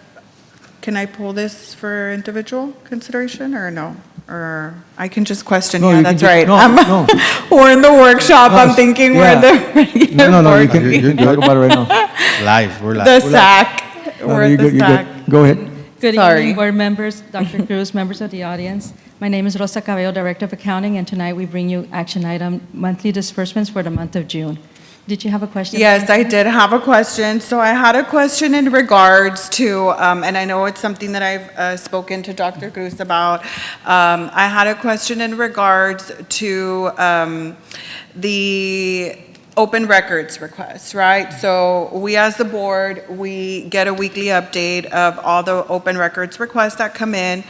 Speaker 3: can I pull this for individual consideration, or no? Or I can just question,
Speaker 1: No,
Speaker 3: yeah,
Speaker 1: you can
Speaker 3: that's
Speaker 1: just-
Speaker 3: right.
Speaker 1: no,
Speaker 3: I'm-
Speaker 1: no.
Speaker 3: We're in the workshop, I'm
Speaker 1: No,
Speaker 3: thinking
Speaker 1: yeah.
Speaker 3: we're in the regular
Speaker 1: No, you
Speaker 3: board
Speaker 1: can
Speaker 3: meeting.
Speaker 1: talk about it right now.
Speaker 2: Live, we're live.
Speaker 3: The SAC,
Speaker 1: No,
Speaker 3: we're
Speaker 1: you're
Speaker 3: at
Speaker 1: good,
Speaker 3: the
Speaker 1: you're
Speaker 3: SAC.
Speaker 1: good. Go ahead.
Speaker 11: Good
Speaker 3: Sorry.
Speaker 11: evening, board members, Dr. Cruz, members of the audience. My name is Rosa Cabello, Director of Accounting, and tonight we bring you action item monthly disbursements for the month of June. Did you have a question?
Speaker 3: Yes, I did have a question. So I had a question in regards to, and I know it's something that I've spoken to Dr. Cruz about. I had a question in regards to the open records request, right? So we as the board, we get a weekly update of all the open records requests that come in.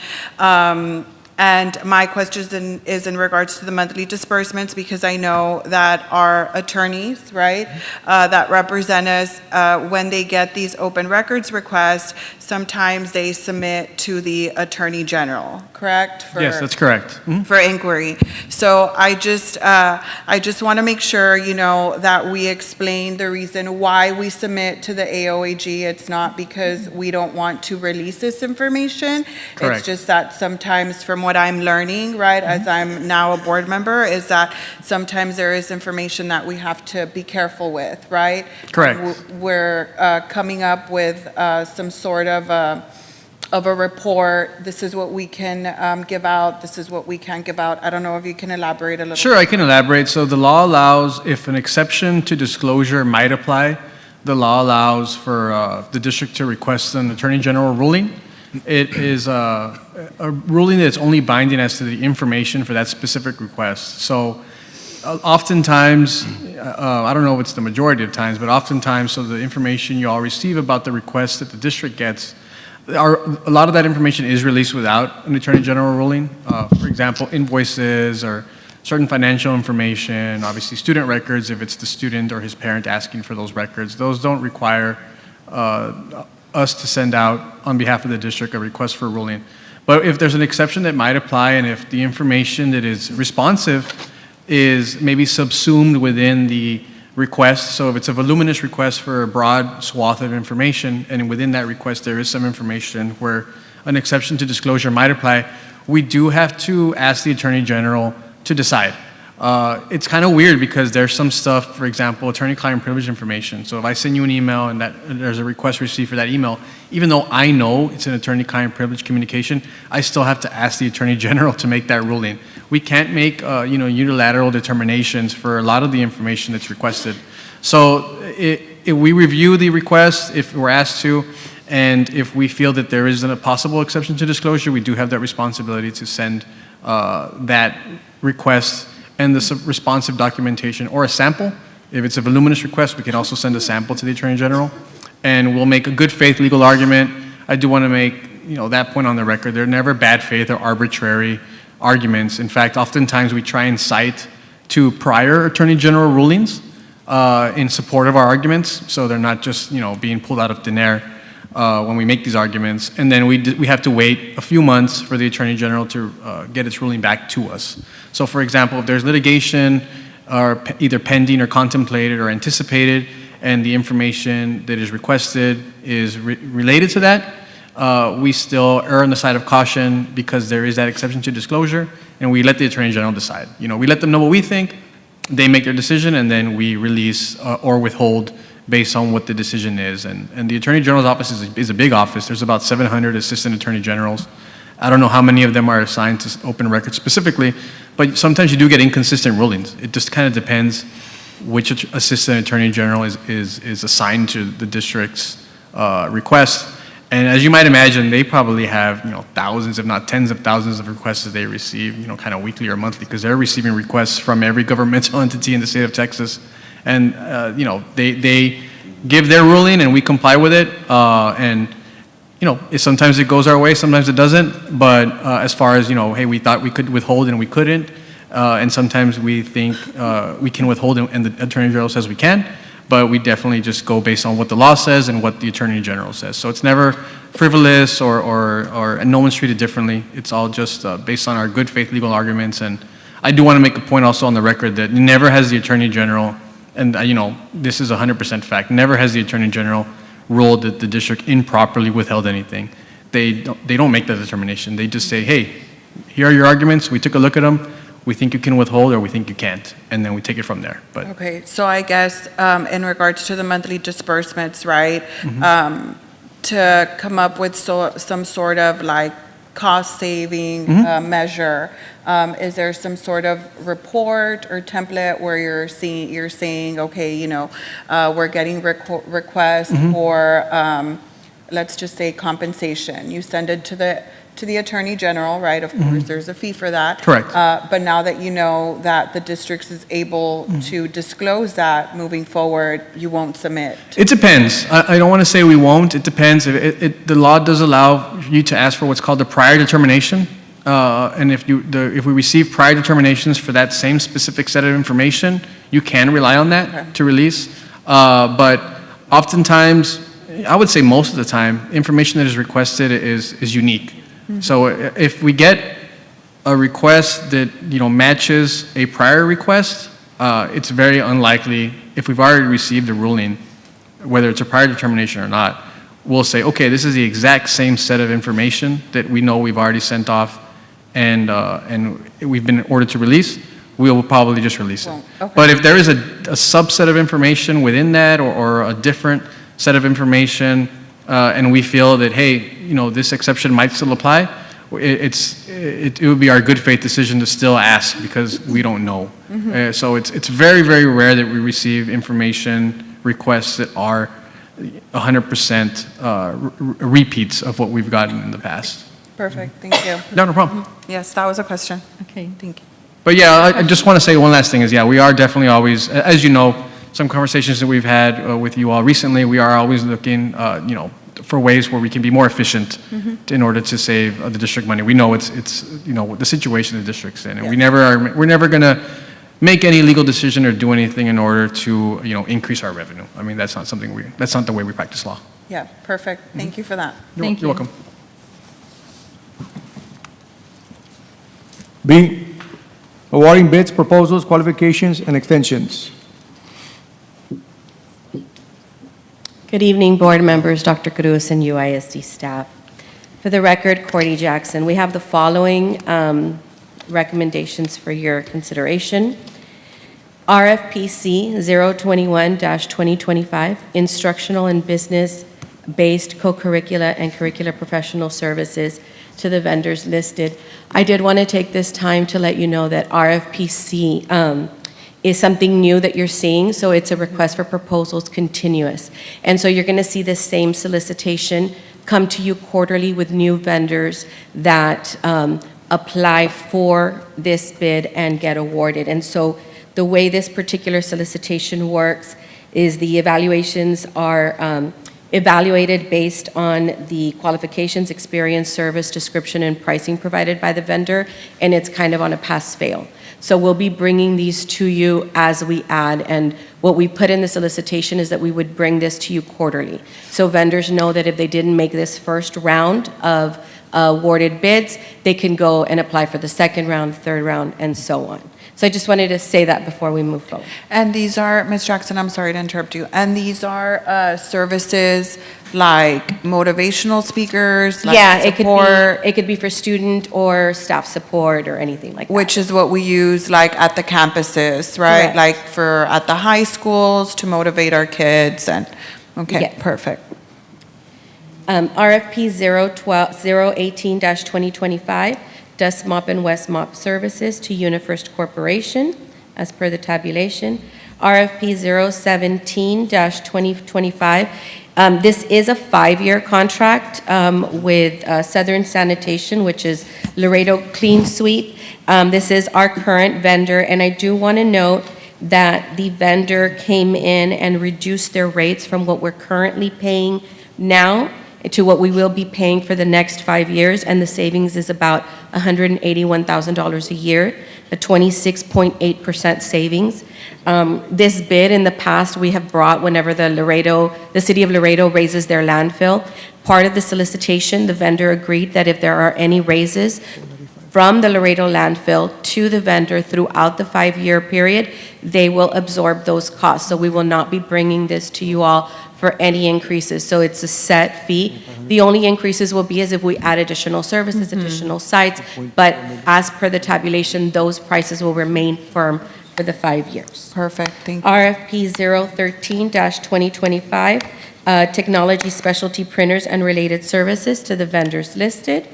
Speaker 3: And my question is in regards to the monthly disbursements, because I know that our attorneys, right, that represent us, when they get these open records requests, sometimes they submit to the Attorney General, correct?
Speaker 12: Yes, that's correct.
Speaker 3: For inquiry. So I just want to make sure, that we explain the reason why we submit to the AOAG. It's not because we don't want to release this information.
Speaker 12: Correct.
Speaker 3: It's just that sometimes, from what I'm learning, right, as I'm now a board member, is that sometimes there is information that we have to be careful with, right?
Speaker 12: Correct.
Speaker 3: We're coming up with some sort of a report. This is what we can give out. This is what we can't give out. I don't know if you can elaborate a little.
Speaker 12: Sure, I can elaborate. So the law allows, if an exception to disclosure might apply, the law allows for the district to request an Attorney General ruling. It is a ruling that's only binding as to the information for that specific request. So oftentimes, I don't know if it's the majority of times, but oftentimes, so the information you all receive about the request that the district gets, a lot of that information is released without an Attorney General ruling. For example, invoices or certain financial information, obviously student records if it's the student or his parent asking for those records. Those don't require us to send out on behalf of the district a request for a ruling. But if there's an exception that might apply, and if the information that is responsive is maybe subsumed within the request, so if it's a voluminous request for a broad swath of information, and within that request there is some information where an exception to disclosure might apply, we do have to ask the Attorney General to decide. It's kind of weird because there's some stuff, for example, attorney-client privilege information. So if I send you an email and there's a request received for that email, even though I know it's an attorney-client privilege communication, I still have to ask the Attorney General to make that ruling. We can't make unilateral determinations for a lot of the information that's requested. So if we review the request, if we're asked to, and if we feel that there isn't a possible exception to disclosure, we do have that responsibility to send that request and the responsive documentation or a sample. If it's a voluminous request, we can also send a sample to the Attorney General, and we'll make a good faith legal argument. I do want to make that point on the record. They're never bad faith or arbitrary arguments. In fact, oftentimes we try and cite to prior Attorney General rulings in support of our arguments, so they're not just being pulled out of thin air when we make these arguments. And then we have to wait a few months for the Attorney General to get its ruling back to us. So for example, if there's litigation either pending or contemplated or anticipated, and the information that is requested is related to that, we still err on the side of caution because there is that exception to disclosure, and we let the Attorney General decide. We let them know what we think, they make their decision, and then we release or withhold based on what the decision is. And the Attorney General's office is a big office. There's about 700 Assistant Attorney Generals. I don't know how many of them are assigned to open records specifically, but sometimes you do get inconsistent rulings. It just kind of depends which Assistant Attorney General is assigned to the district's request. And as you might imagine, they probably have thousands, if not tens of thousands of requests that they receive, kind of weekly or monthly, because they're receiving requests from every governmental entity in the state of Texas. And they give their ruling and we comply with it. And sometimes it goes our way, sometimes it doesn't. But as far as hey, we thought we could withhold and we couldn't, and sometimes we think we can withhold and the Attorney General says we can. But we definitely just go based on what the law says and what the Attorney General says. So it's never frivolous and no one's treated differently. It's all just based on our good faith legal arguments. And I do want to make a point also on the record that never has the Attorney General, and this is 100% fact, never has the Attorney General ruled that the district improperly withheld anything. They don't make that determination. They just say, hey, here are your arguments. We took a look at them. We think you can withhold or we think you can't, and then we take it from there. But
Speaker 3: Okay, so I guess in regards to the monthly disbursements, right, to come up with some sort of like cost-saving measure, is there some sort of report or template where you're saying, okay, we're getting requests for, let's just say compensation. You send it to the Attorney General, right? Of course, there's a fee for that.
Speaker 12: Correct.
Speaker 3: But now that you know that the district is able to disclose that moving forward, you won't submit.
Speaker 12: it depends. I don't want to say we won't. It depends. The law does allow you to ask for what's called a prior determination. And if we receive prior determinations for that same specific set of information, you can rely on that to release. But oftentimes, I would say most of the time, information that is requested is unique. So if we get a request that matches a prior request, it's very unlikely, if we've already received a ruling, whether it's a prior determination or not, we'll say, okay, this is the exact same set of information that we know we've already sent off and we've been ordered to release, we will probably just release it.
Speaker 3: Okay.
Speaker 12: But if there is a subset of information within that or a different set of information, and we feel that, hey, this exception might still apply, it would be our good faith decision to still ask because we don't know. So it's very, very rare that we receive information requests that are 100% repeats of what we've gotten in the past.
Speaker 3: Perfect, thank you.
Speaker 12: No problem.
Speaker 3: Yes, that was a question.
Speaker 11: Okay.
Speaker 3: Thank you.
Speaker 12: But yeah, I just want to say one last thing is, yeah, we are definitely always, as you know, some conversations that we've had with you all recently, we are always looking, for ways where we can be more efficient in order to save the district money. We know it's the situation the district's in, and we're never going to make any legal decision or do anything in order to increase our revenue. I mean, that's not the way we practice law.
Speaker 3: Yeah, perfect. Thank you for that.
Speaker 11: Thank
Speaker 12: You're
Speaker 11: you.
Speaker 12: welcome.
Speaker 1: B, awarding bids, proposals, qualifications, and extensions.
Speaker 13: Good evening, board members, Dr. Cruz, and UISD staff. For the record, Cordy Jackson, we have the following recommendations for your consideration. RFPC 021-2025, Instructional and Business-Based Co-Curricula and Curricular Professional Services to the vendors listed. I did want to take this time to let you know that RFPC is something new that you're seeing, so it's a request for proposals continuous. And so you're going to see this same solicitation come to you quarterly with new vendors that apply for this bid and get awarded. And so the way this particular solicitation works is the evaluations are evaluated based on the qualifications, experience, service, description, and pricing provided by the vendor, and it's kind of on a pass-fail. So we'll be bringing these to you as we add, and what we put in the solicitation is that we would bring this to you quarterly. So vendors know that if they didn't make this first round of awarded bids, they can go and apply for the second round, third round, and so on. So I just wanted to say that before we move forward.
Speaker 3: And these are, Ms. Jackson, I'm sorry to interrupt you, and these are services like motivational speakers, like
Speaker 13: Yeah,
Speaker 3: support,
Speaker 13: it could be for student or staff support or anything like that.
Speaker 3: which is what we use like at the campuses, right?
Speaker 13: Correct.
Speaker 3: Like for, at the high schools to motivate our kids and, okay,
Speaker 13: Yes.
Speaker 3: perfect.
Speaker 13: RFP 018-2025, Dust Mop and West Mop Services to UniFirst Corporation, as per the tabulation. RFP 017-2025, this is a 5-year contract with Southern Sanitation, which is Laredo Clean Sweep. This is our current vendor, and I do want to note that the vendor came in and reduced their rates from what we're currently paying now to what we will be paying for the next 5 years, and the savings is about $181,000 a year, a 26.8% savings. This bid in the past we have brought whenever the city of Laredo raises their landfill. Part of the solicitation, the vendor agreed that if there are any raises from the Laredo landfill to the vendor throughout the 5-year period, they will absorb those costs. So we will not be bringing this to you all for any increases. So it's a set fee. The only increases will be as if we add additional services, additional sites, but as per the tabulation, those prices will remain firm for the 5 years.
Speaker 3: Perfect, thank you.
Speaker 13: RFP 013-2025, Technology Specialty Printers and Related Services to the vendors listed.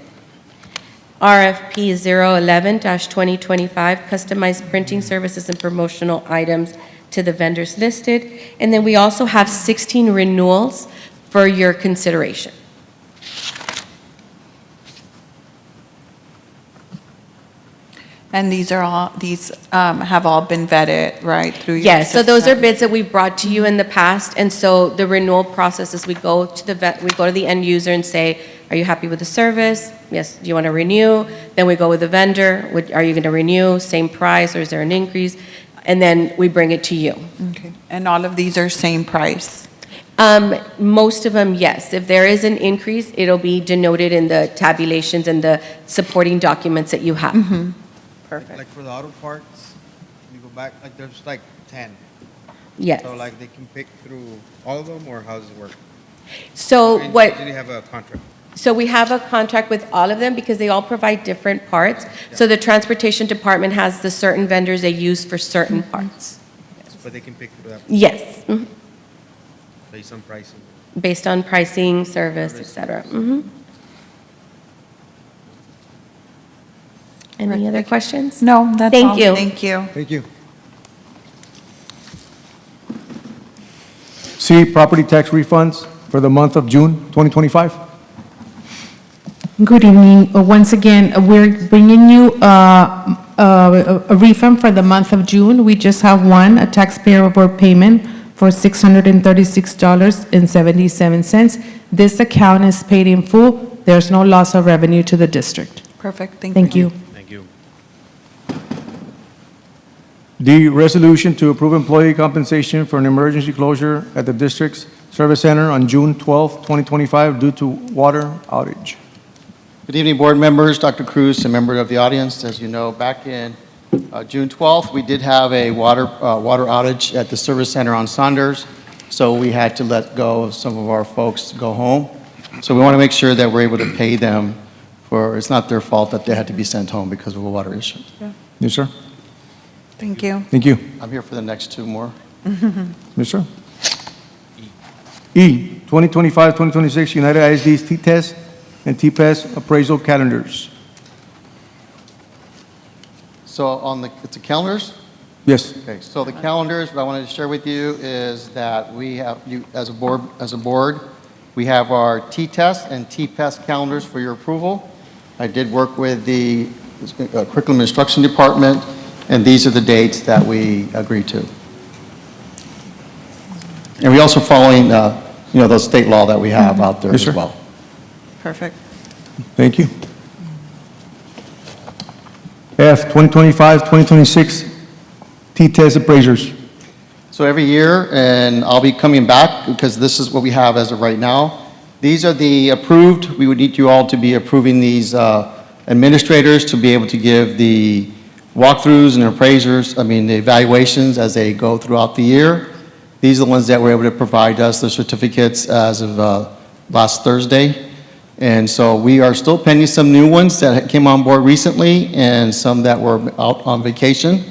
Speaker 13: RFP 011-2025, Customized Printing Services and Promotional Items to the vendors listed. And then we also have 16 renewals for your consideration.
Speaker 3: And these are all, these have all been vetted, right, through your
Speaker 13: Yes, so those are
Speaker 3: system?
Speaker 13: bids that we've brought to you in the past, and so the renewal process is we go to the end user and say, are you happy with the service? Yes, do you want to renew? Then we go with the vendor, are you going to renew, same price, or is there an increase? And then we bring it to you.
Speaker 3: Okay, and all of these are same price?
Speaker 13: Most of them, yes. If there is an increase, it'll be denoted in the tabulations and the supporting documents that you have.
Speaker 3: Perfect.
Speaker 2: Like for the auto parts, you go back, like there's like 10.
Speaker 13: Yes.
Speaker 2: So like they can pick through all of them, or how does it work?
Speaker 13: So
Speaker 2: Or
Speaker 13: what?
Speaker 2: do they have a contract?
Speaker 13: So we have a contract with all of them because they all provide different parts. So the transportation department has the certain vendors they use for certain parts.
Speaker 2: But they can pick through that
Speaker 13: Yes,
Speaker 2: based on pricing.
Speaker 13: based on pricing, service, et cetera. Any other questions?
Speaker 3: No, that's
Speaker 13: Thank
Speaker 3: all.
Speaker 13: you.
Speaker 3: Thank you.
Speaker 1: Thank you. C, property tax refunds for the month of June 2025.
Speaker 10: Good evening. Once again, we're bringing you a refund for the month of June. We just have one, a taxpayer overpayment for $636.77. This account is paid in full. There's no loss of revenue to the district.
Speaker 3: Perfect,
Speaker 10: Thank you.
Speaker 2: Thank you.
Speaker 1: D, resolution to approve employee compensation for an emergency closure at the district's service center on June 12, 2025 due to water outage.
Speaker 7: Good evening, board members, Dr. Cruz, and member of the audience. As you know, back in June 12th, we did have a water outage at the service center on Saunders, so we had to let go of some of our folks to go home. So we want to make sure that we're able to pay them for, it's not their fault that they had to be sent home because of a water issue.
Speaker 1: Yes, sir.
Speaker 3: Thank you.
Speaker 1: Thank you.
Speaker 7: I'm here for the next two more.
Speaker 1: Yes, sir. E, 2025-2026 United ISD's T-Test and T-PAS appraisal calendars.
Speaker 7: So on it's the calendars?
Speaker 1: Yes.
Speaker 7: Okay, so the calendars, what I wanted to share with you is that we have, you as a board, we have our T-Test and T-PAS calendars for your approval. I did work with the Curriculum Instruction Department, and these are the dates that we agreed to. And we also following, the state law that we have out there
Speaker 1: Yes,
Speaker 7: as
Speaker 1: sir.
Speaker 7: well.
Speaker 3: Perfect.
Speaker 1: Thank you. F, 2025-2026 T-Test appraisers.
Speaker 7: So every year, and I'll be coming back because this is what we have as of right now. These are the approved. We would need you all to be approving these administrators to be able to give the walkthroughs and appraisers, the evaluations as they go throughout the year. These are the ones that were able to provide us the certificates as of last Thursday. And so we are still pending some new ones that came on board recently and some that were out on vacation.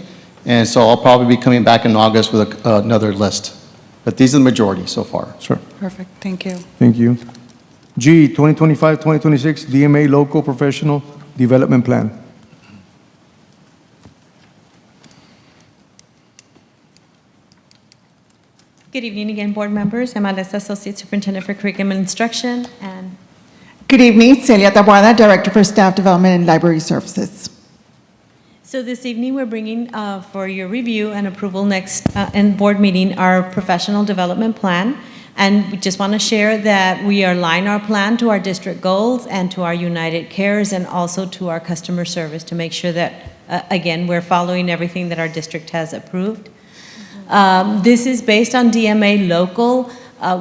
Speaker 7: And so I'll probably be coming back in August with another list. But these are the majority so far.
Speaker 1: Sure.
Speaker 3: Perfect. Thank you.
Speaker 1: Thank you. G, 2025-2026 DMA Local Professional Development Plan.
Speaker 6: Good evening again, board members. I'm Alessa, Associate Superintendent for Curriculum and Instruction, and
Speaker 14: Good evening, Celia Tabuada, Director for Staff Development and Library Services.
Speaker 6: so this evening we're bringing for your review and approval next in board meeting our professional development plan. And we just want to share that we align our plan to our district goals and to our United Cares and also to our customer service to make sure that, again, we're following everything that our district has approved. This is based on DMA local.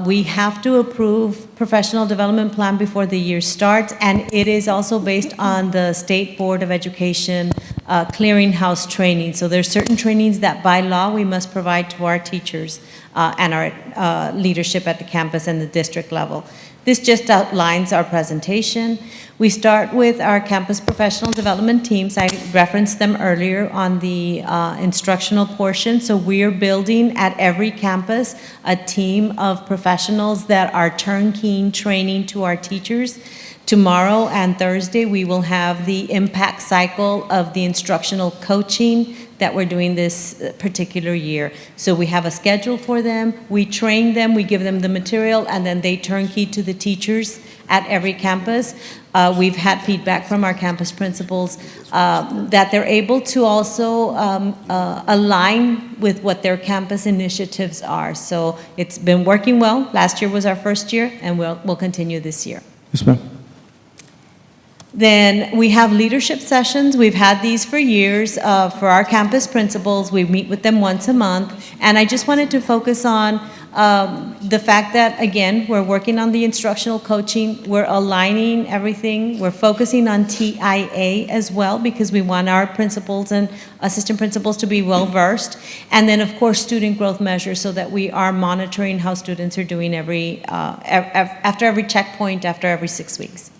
Speaker 6: We have to approve professional development plan before the year starts, and it is also based on the State Board of Education clearinghouse training. So there's certain trainings that by law we must provide to our teachers and our leadership at the campus and the district level. This just outlines our presentation. We start with our campus professional development teams. I referenced them earlier on the instructional portion. So we are building at every campus a team of professionals that are turnkey training to our teachers. Tomorrow and Thursday, we will have the impact cycle of the instructional coaching that we're doing this particular year. So we have a schedule for them, we train them, we give them the material, and then they turnkey to the teachers at every campus. We've had feedback from our campus principals that they're able to also align with what their campus initiatives are. So it's been working well. Last year was our first year, and we'll continue this year.
Speaker 1: Yes, ma'am.
Speaker 6: Then we have leadership sessions. We've had these for years for our campus principals. We meet with them once a month. And I just wanted to focus on the fact that, again, we're working on the instructional coaching. We're aligning everything. We're focusing on TIA as well because we want our principals and assistant principals to be well-versed. And then, of course, student growth measures so that we are monitoring how students are doing after every checkpoint, after every 6 weeks.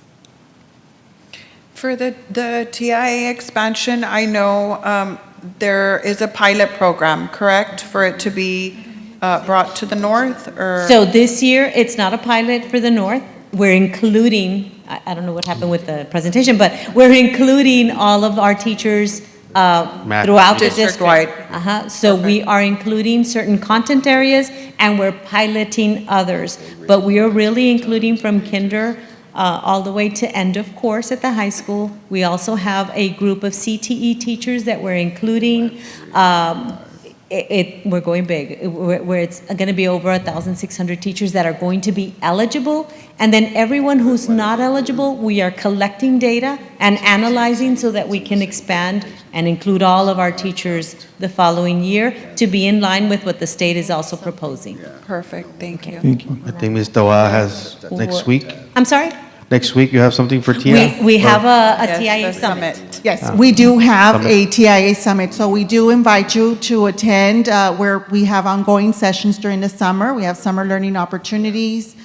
Speaker 3: For the TIA expansion, I know there is a pilot program, correct, for it to be brought to the north, or?
Speaker 6: So this year, it's not a pilot for the north. We're including, I don't know what happened with the presentation, but we're including all of our teachers throughout the district.
Speaker 3: District-wide.
Speaker 6: So we are including certain content areas, and we're piloting others. But we are really including from kinder all the way to end of course at the high school. We also have a group of CTE teachers that we're including. We're going big, where it's going to be over 1,600 teachers that are going to be eligible. And then everyone who's not eligible, we are collecting data and analyzing so that we can expand and include all of our teachers the following year to be in line with what the state is also proposing.
Speaker 3: Perfect, thank you.
Speaker 1: Thank you.
Speaker 2: I think Ms. Tawa has next week.
Speaker 6: I'm sorry?
Speaker 2: next week you have something for TIA?
Speaker 6: We have a
Speaker 3: Yes,
Speaker 6: TIA
Speaker 3: the
Speaker 6: summit.
Speaker 14: Yes, we do have
Speaker 2: Summit.
Speaker 14: a TIA summit, so we do invite you to attend where we have ongoing sessions during the summer. We have summer learning opportunities.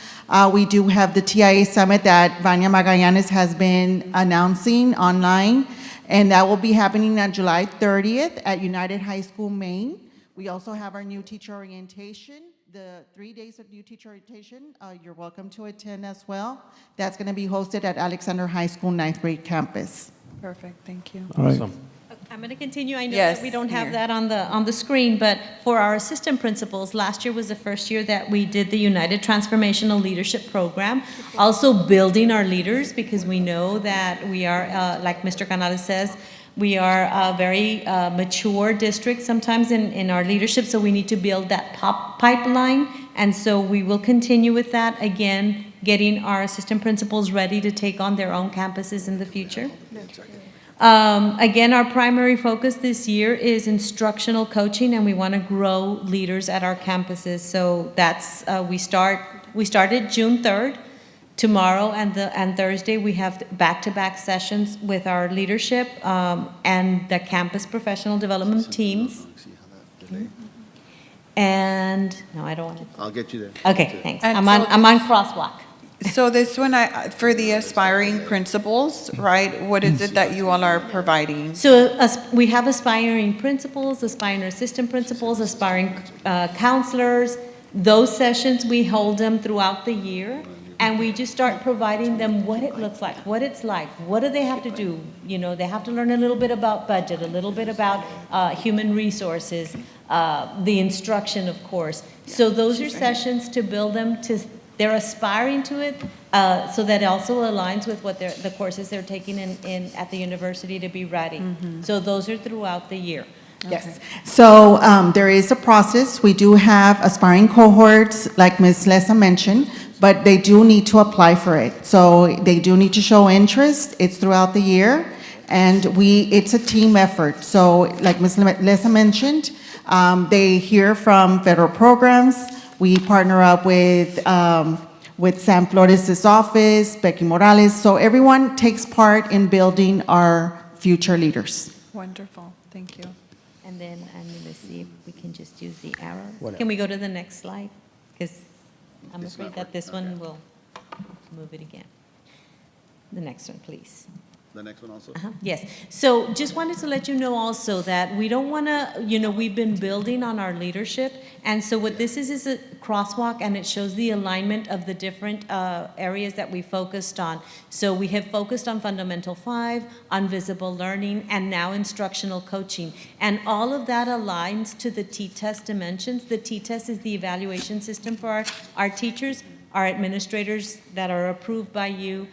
Speaker 14: We do have the TIA summit that Vania Magallanes has been announcing online, and that will be happening on July 30th at United High School, Maine. We also have our new teacher orientation, the 3 days of new teacher orientation. You're welcome to attend as well. That's going to be hosted at Alexander High School 9th grade campus.
Speaker 3: Perfect, thank you.
Speaker 1: All right.
Speaker 2: Awesome.
Speaker 6: I'm going to continue. I know
Speaker 3: Yes,
Speaker 6: that we don't have
Speaker 3: here.
Speaker 6: that on the screen, but for our assistant principals, last year was the first year that we did the United Transformational Leadership Program, also building our leaders, because we know that we are, like Mr. Canales says, we are a very mature district sometimes in our leadership, so we need to build that pipeline, and so we will continue with that, again, getting our assistant principals ready to take on their own campuses in the future. Again, our primary focus this year is instructional coaching, and we want to grow leaders at our campuses. So that's we started June 3rd. Tomorrow and Thursday we have back-to-back sessions with our leadership and the campus professional development teams. And no, I don't want to.
Speaker 7: I'll get you there.
Speaker 6: Okay, thanks.
Speaker 3: And
Speaker 6: I'm on crosswalk.
Speaker 3: So this one, for the aspiring principals, right, what is it that you all are providing?
Speaker 6: So we have aspiring principals, aspiring assistant principals, aspiring counselors. Those sessions, we hold them throughout the year, and we just start providing them what it looks like, what it's like, what do they have to do? You know, they have to learn a little bit about budget, a little bit about human resources, the instruction, of course. So those are sessions to build them to. They're aspiring to it, so that also aligns with what the courses they're taking at the university to be ready. So those are throughout the year.
Speaker 14: Yes. So there is a process. We do have aspiring cohorts, like Ms. Lessa mentioned, but they do need to apply for it. So they do need to show interest. It's throughout the year, and it's a team effort. So like Ms. Lessa mentioned, they hear from federal programs. We partner up with Sam Flores' office, Becky Morales, so everyone takes part in building our future leaders.
Speaker 3: Wonderful, thank you.
Speaker 6: And then I'm going to see if we can just use the arrows. Can we go to the next slide? Because I'm afraid that this one will move it again. The next one, please.
Speaker 7: The next one also?
Speaker 6: Yes. So just wanted to let you know also that we don't want to, we've been building on our leadership. And so what this is a crosswalk, and it shows the alignment of the different areas that we focused on. So we have focused on Fundamental 5, on visible learning, and now instructional coaching. And all of that aligns to the T-test dimensions. The T-test is the evaluation system for our teachers, our administrators that are approved by you.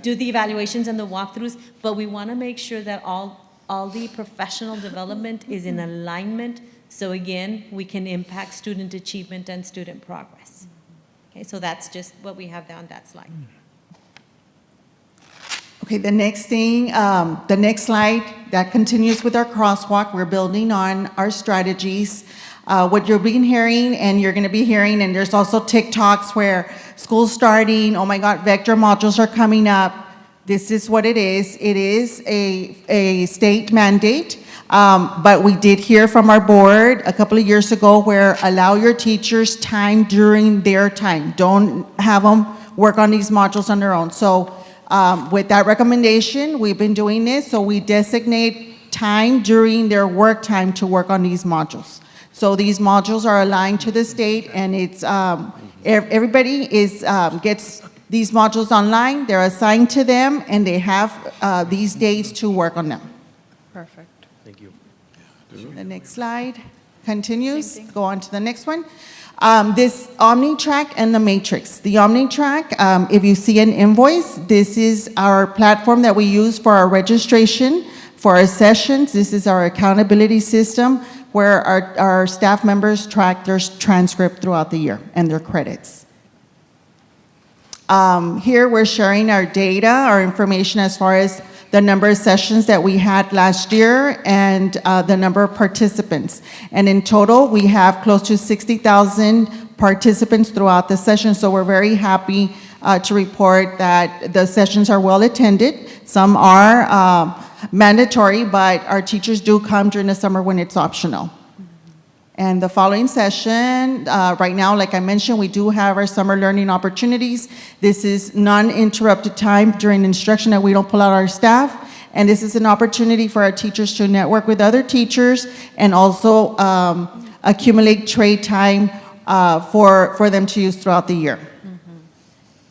Speaker 6: Do the evaluations and the walkthroughs, but we want to make sure that all the professional development is in alignment, so again, we can impact student achievement and student progress. Okay, so that's just what we have on that slide.
Speaker 14: Okay, the next thing, the next slide, that continues with our crosswalk. We're building on our strategies. What you've been hearing, and you're going to be hearing, and there's also TikToks where school's starting, oh my God, vector modules are coming up. This is what it is. It is a state mandate, but we did hear from our board a couple of years ago where allow your teachers time during their time. Don't have them work on these modules on their own. So with that recommendation, we've been doing this, so we designate time during their work time to work on these modules. So these modules are aligned to the state, and it's everybody gets these modules online. They're assigned to them, and they have these days to work on them.
Speaker 3: Perfect.
Speaker 2: Thank you.
Speaker 14: The next slide continues. Go on to the next one. This OmniTrack and the Matrix. The OmniTrack, if you see an invoice, this is our platform that we use for our registration, for our sessions. This is our accountability system, where our staff members track their transcript throughout the year and their credits. Here we're sharing our data, our information as far as the number of sessions that we had last year and the number of participants. And in total, we have close to 60,000 participants throughout the session, so we're very happy to report that the sessions are well attended. Some are mandatory, but our teachers do come during the summer when it's optional. And the following session, right now, like I mentioned, we do have our summer learning opportunities. This is non-interrupted time during instruction that we don't pull out our staff. And this is an opportunity for our teachers to network with other teachers and also accumulate trade time for them to use throughout the year.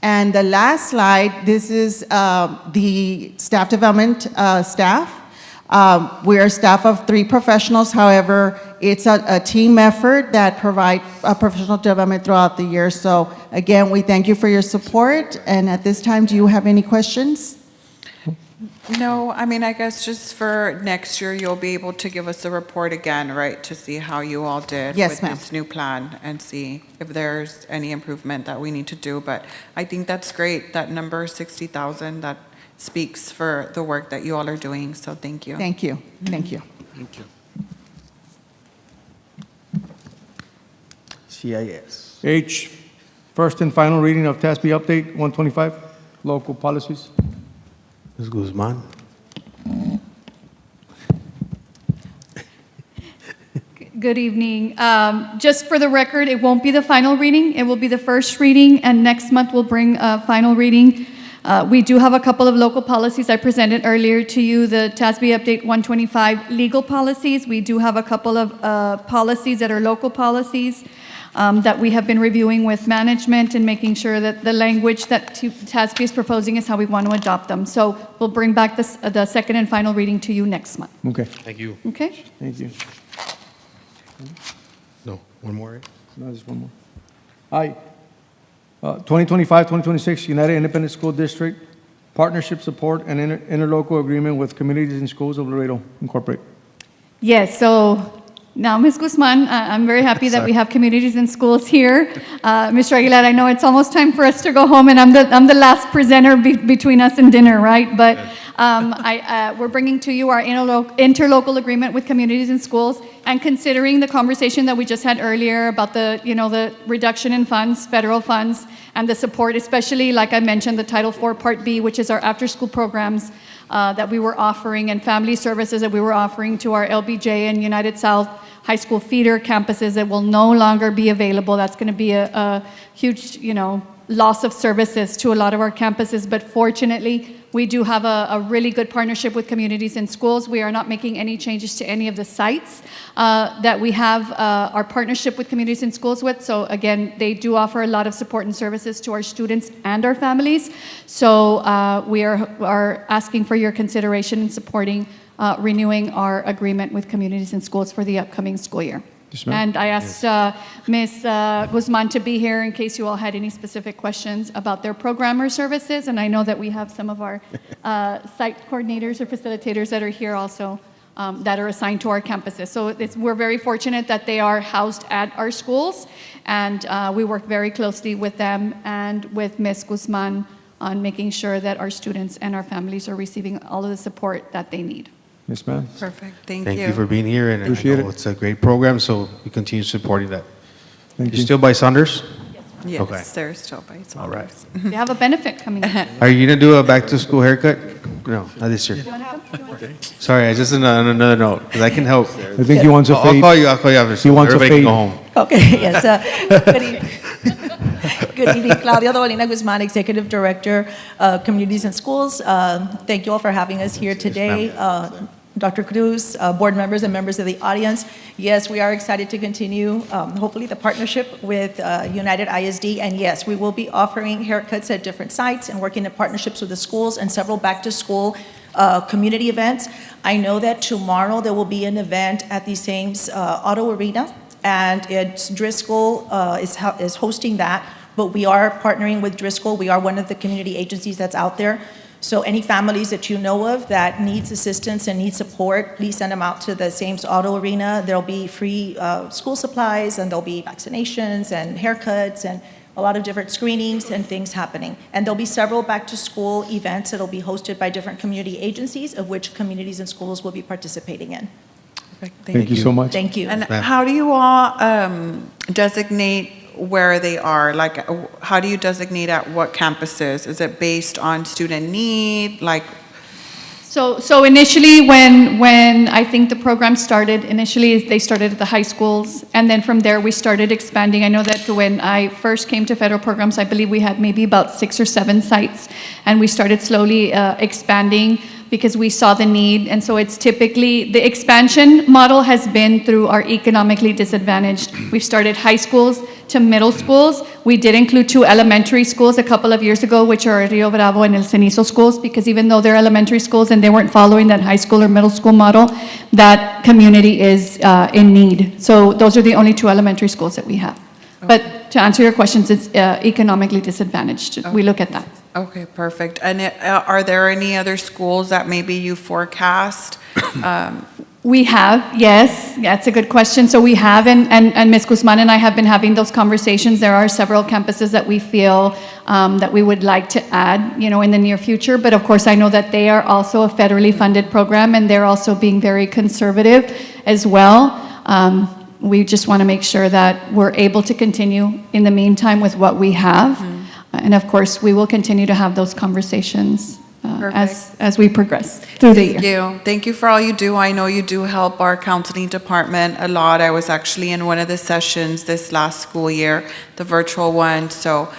Speaker 14: And the last slide, this is the staff development staff. We are a staff of 3 professionals. However, it's a team effort that provides professional development throughout the year. So again, we thank you for your support. And at this time, do you have any questions?
Speaker 3: No, I mean, I guess just for next year, you'll be able to give us a report again, right? To see how you all did
Speaker 14: Yes, ma'am.
Speaker 3: with this new plan and see if there's any improvement that we need to do. But I think that's great, that number 60,000, that speaks for the work that you all are doing. So thank you.
Speaker 14: Thank you. Thank you.
Speaker 9: Thank you.
Speaker 2: CIS.
Speaker 1: H, first and final reading of TASB update 125, local policies.
Speaker 2: Ms. Guzman.
Speaker 5: Good evening. Just for the record, it won't be the final reading. It will be the first reading, and next month we'll bring a final reading. We do have a couple of local policies I presented earlier to you, the TASB Update 125 legal policies. We do have a couple of policies that are local policies that we have been reviewing with management and making sure that the language that TASB is proposing is how we want to adopt them. So we'll bring back the second and final reading to you next month.
Speaker 1: Okay,
Speaker 2: Thank you.
Speaker 5: Okay?
Speaker 1: thank you.
Speaker 2: No, one more, right?
Speaker 1: No, there's one more. I, 2025-2026 United Independent School District Partnership Support and Interlocal Agreement with Communities and Schools of Laredo Incorporated.
Speaker 5: Yes, so now, Ms. Guzman, I'm very happy that we have communities and schools here. Mr. Aguilar, I know it's almost time for us to go home, and I'm the last presenter between us and dinner, right? But we're bringing to you our interlocal agreement with communities and schools, and considering the conversation that we just had earlier about the reduction in funds, federal funds, and the support, especially, like I mentioned, the Title IV Part B, which is our after-school programs that we were offering, and family services that we were offering to our LBJ and United South high school feeder campuses that will no longer be available. That's going to be a huge, loss of services to a lot of our campuses. But fortunately, we do have a really good partnership with communities and schools. We are not making any changes to any of the sites that we have our partnership with communities and schools with. So again, they do offer a lot of support and services to our students and our families. So we are asking for your consideration in supporting renewing our agreement with communities and schools for the upcoming school year.
Speaker 1: Yes, ma'am.
Speaker 5: And I asked Ms. Guzman to be here in case you all had any specific questions about their programmer services. And I know that we have some of our site coordinators or facilitators that are here also that are assigned to our campuses. So we're very fortunate that they are housed at our schools. And we work very closely with them and with Ms. Guzman on making sure that our students and our families are receiving all of the support that they need.
Speaker 1: Yes, ma'am.
Speaker 3: Perfect. Thank
Speaker 2: Thank
Speaker 3: you.
Speaker 2: you for being here, and
Speaker 1: Appreciate
Speaker 2: I know
Speaker 1: it.
Speaker 2: it's a great program, so we continue supporting that.
Speaker 1: Thank
Speaker 2: You're
Speaker 1: you.
Speaker 2: still by Saunders?
Speaker 3: Yes,
Speaker 2: Okay.
Speaker 3: they're still by
Speaker 2: All right.
Speaker 5: They have a benefit coming up.
Speaker 2: Are you gonna do a back-to-school haircut? No, not this year. Sorry, I just on another note, because I can help.
Speaker 1: I think he wants a
Speaker 2: I'll
Speaker 1: fade.
Speaker 2: call you after
Speaker 1: He
Speaker 2: school.
Speaker 1: wants a
Speaker 2: Everybody can
Speaker 1: fade.
Speaker 2: go home.
Speaker 15: Okay, yes. Good evening, Claudia Dovalina Guzman, Executive Director, Communities and Schools. Thank you all for having us here today. Dr. Cruz, board members and members of the audience. Yes, we are excited to continue, hopefully, the partnership with United ISD. And yes, we will be offering haircuts at different sites and working in partnerships with the schools and several back-to-school community events. I know that tomorrow there will be an event at the Sames Auto Arena, and it's Driscoll is hosting that. But we are partnering with Driscoll. We are one of the community agencies that's out there. So any families that you know of that needs assistance and need support, please send them out to the Sames Auto Arena. There'll be free school supplies, and there'll be vaccinations and haircuts and a lot of different screenings and things happening. And there'll be several back-to-school events that'll be hosted by different community agencies, of which communities and schools will be participating in.
Speaker 3: Perfect.
Speaker 1: Thank you so much.
Speaker 15: Thank you.
Speaker 3: And how do you all designate where they are? Like, how do you designate at what campuses? Is it based on student need? Like,
Speaker 5: So initially, when I think the program started, initially they started at the high schools, and then from there we started expanding. I know that when I first came to federal programs, I believe we had maybe about 6 or 7 sites, and we started slowly expanding because we saw the need. And so it's typically, the expansion model has been through our economically disadvantaged. We've started high schools to middle schools. We did include 2 elementary schools a couple of years ago, which are Rio Bravo and El Cenizo schools, because even though they're elementary schools and they weren't following that high school or middle school model, that community is in need. So those are the only 2 elementary schools that we have. But to answer your questions, it's economically disadvantaged. We look at that.
Speaker 3: okay, perfect. And are there any other schools that maybe you forecast?
Speaker 5: We have, yes. That's a good question. So we have, and Ms. Guzman and I have been having those conversations. There are several campuses that we feel that we would like to add, in the near future. But of course, I know that they are also a federally funded program, and they're also being very conservative as well. We just want to make sure that we're able to continue in the meantime with what we have. And of course, we will continue to have those conversations as we progress through the year.
Speaker 3: Thank you. Thank you for all you do. I know you do help our counseling department a lot. I was actually in one of the sessions this last school year, the virtual one. So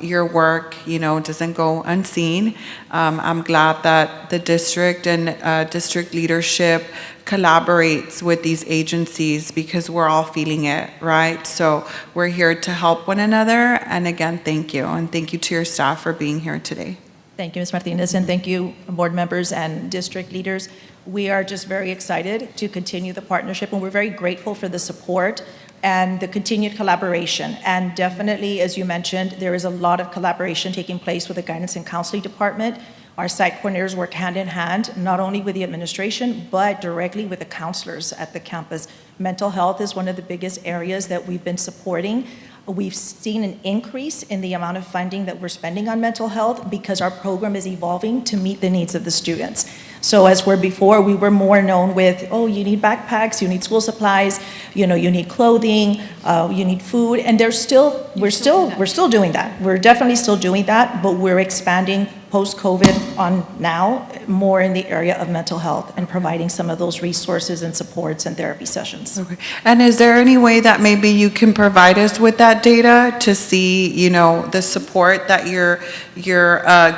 Speaker 3: your work, doesn't go unseen. I'm glad that the district and district leadership collaborates with these agencies because we're all feeling it, right? So we're here to help one another. And again, thank you. And thank you to your staff for being here today.
Speaker 15: Thank you, Ms. Martinez, and thank you, board members and district leaders. We are just very excited to continue the partnership, and we're very grateful for the support and the continued collaboration. And definitely, as you mentioned, there is a lot of collaboration taking place with the Guidance and Counseling Department. Our site coordinators work hand in hand, not only with the administration, but directly with the counselors at the campus. Mental health is one of the biggest areas that we've been supporting. We've seen an increase in the amount of funding that we're spending on mental health because our program is evolving to meet the needs of the students. So as where before, we were more known with, oh, you need backpacks, you need school supplies, you need clothing, you need food, and we're still doing that. We're definitely still doing that, but we're expanding post-COVID on now more in the area of mental health and providing some of those resources and supports and therapy sessions.
Speaker 3: Okay. And is there any way that maybe you can provide us with that data to see, the support that you're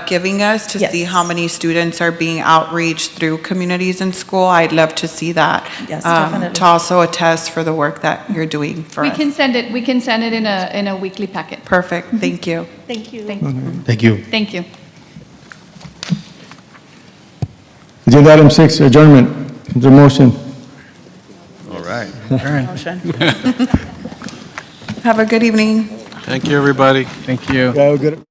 Speaker 3: giving us to see how many students are being outreached through communities in school? I'd love to see that.
Speaker 15: Yes, definitely.
Speaker 3: To also attest for the work that you're doing for us.
Speaker 5: We can send it in a weekly packet.
Speaker 3: Perfect. Thank you.
Speaker 15: Thank you.
Speaker 2: Thank you.
Speaker 5: Thank you.
Speaker 1: Agenda item 6, adjournment. Is there a motion?
Speaker 2: All right.
Speaker 3: Motion. Have a good evening.
Speaker 9: Thank you, everybody.
Speaker 12: Thank you.
Speaker 1: Yeah, good.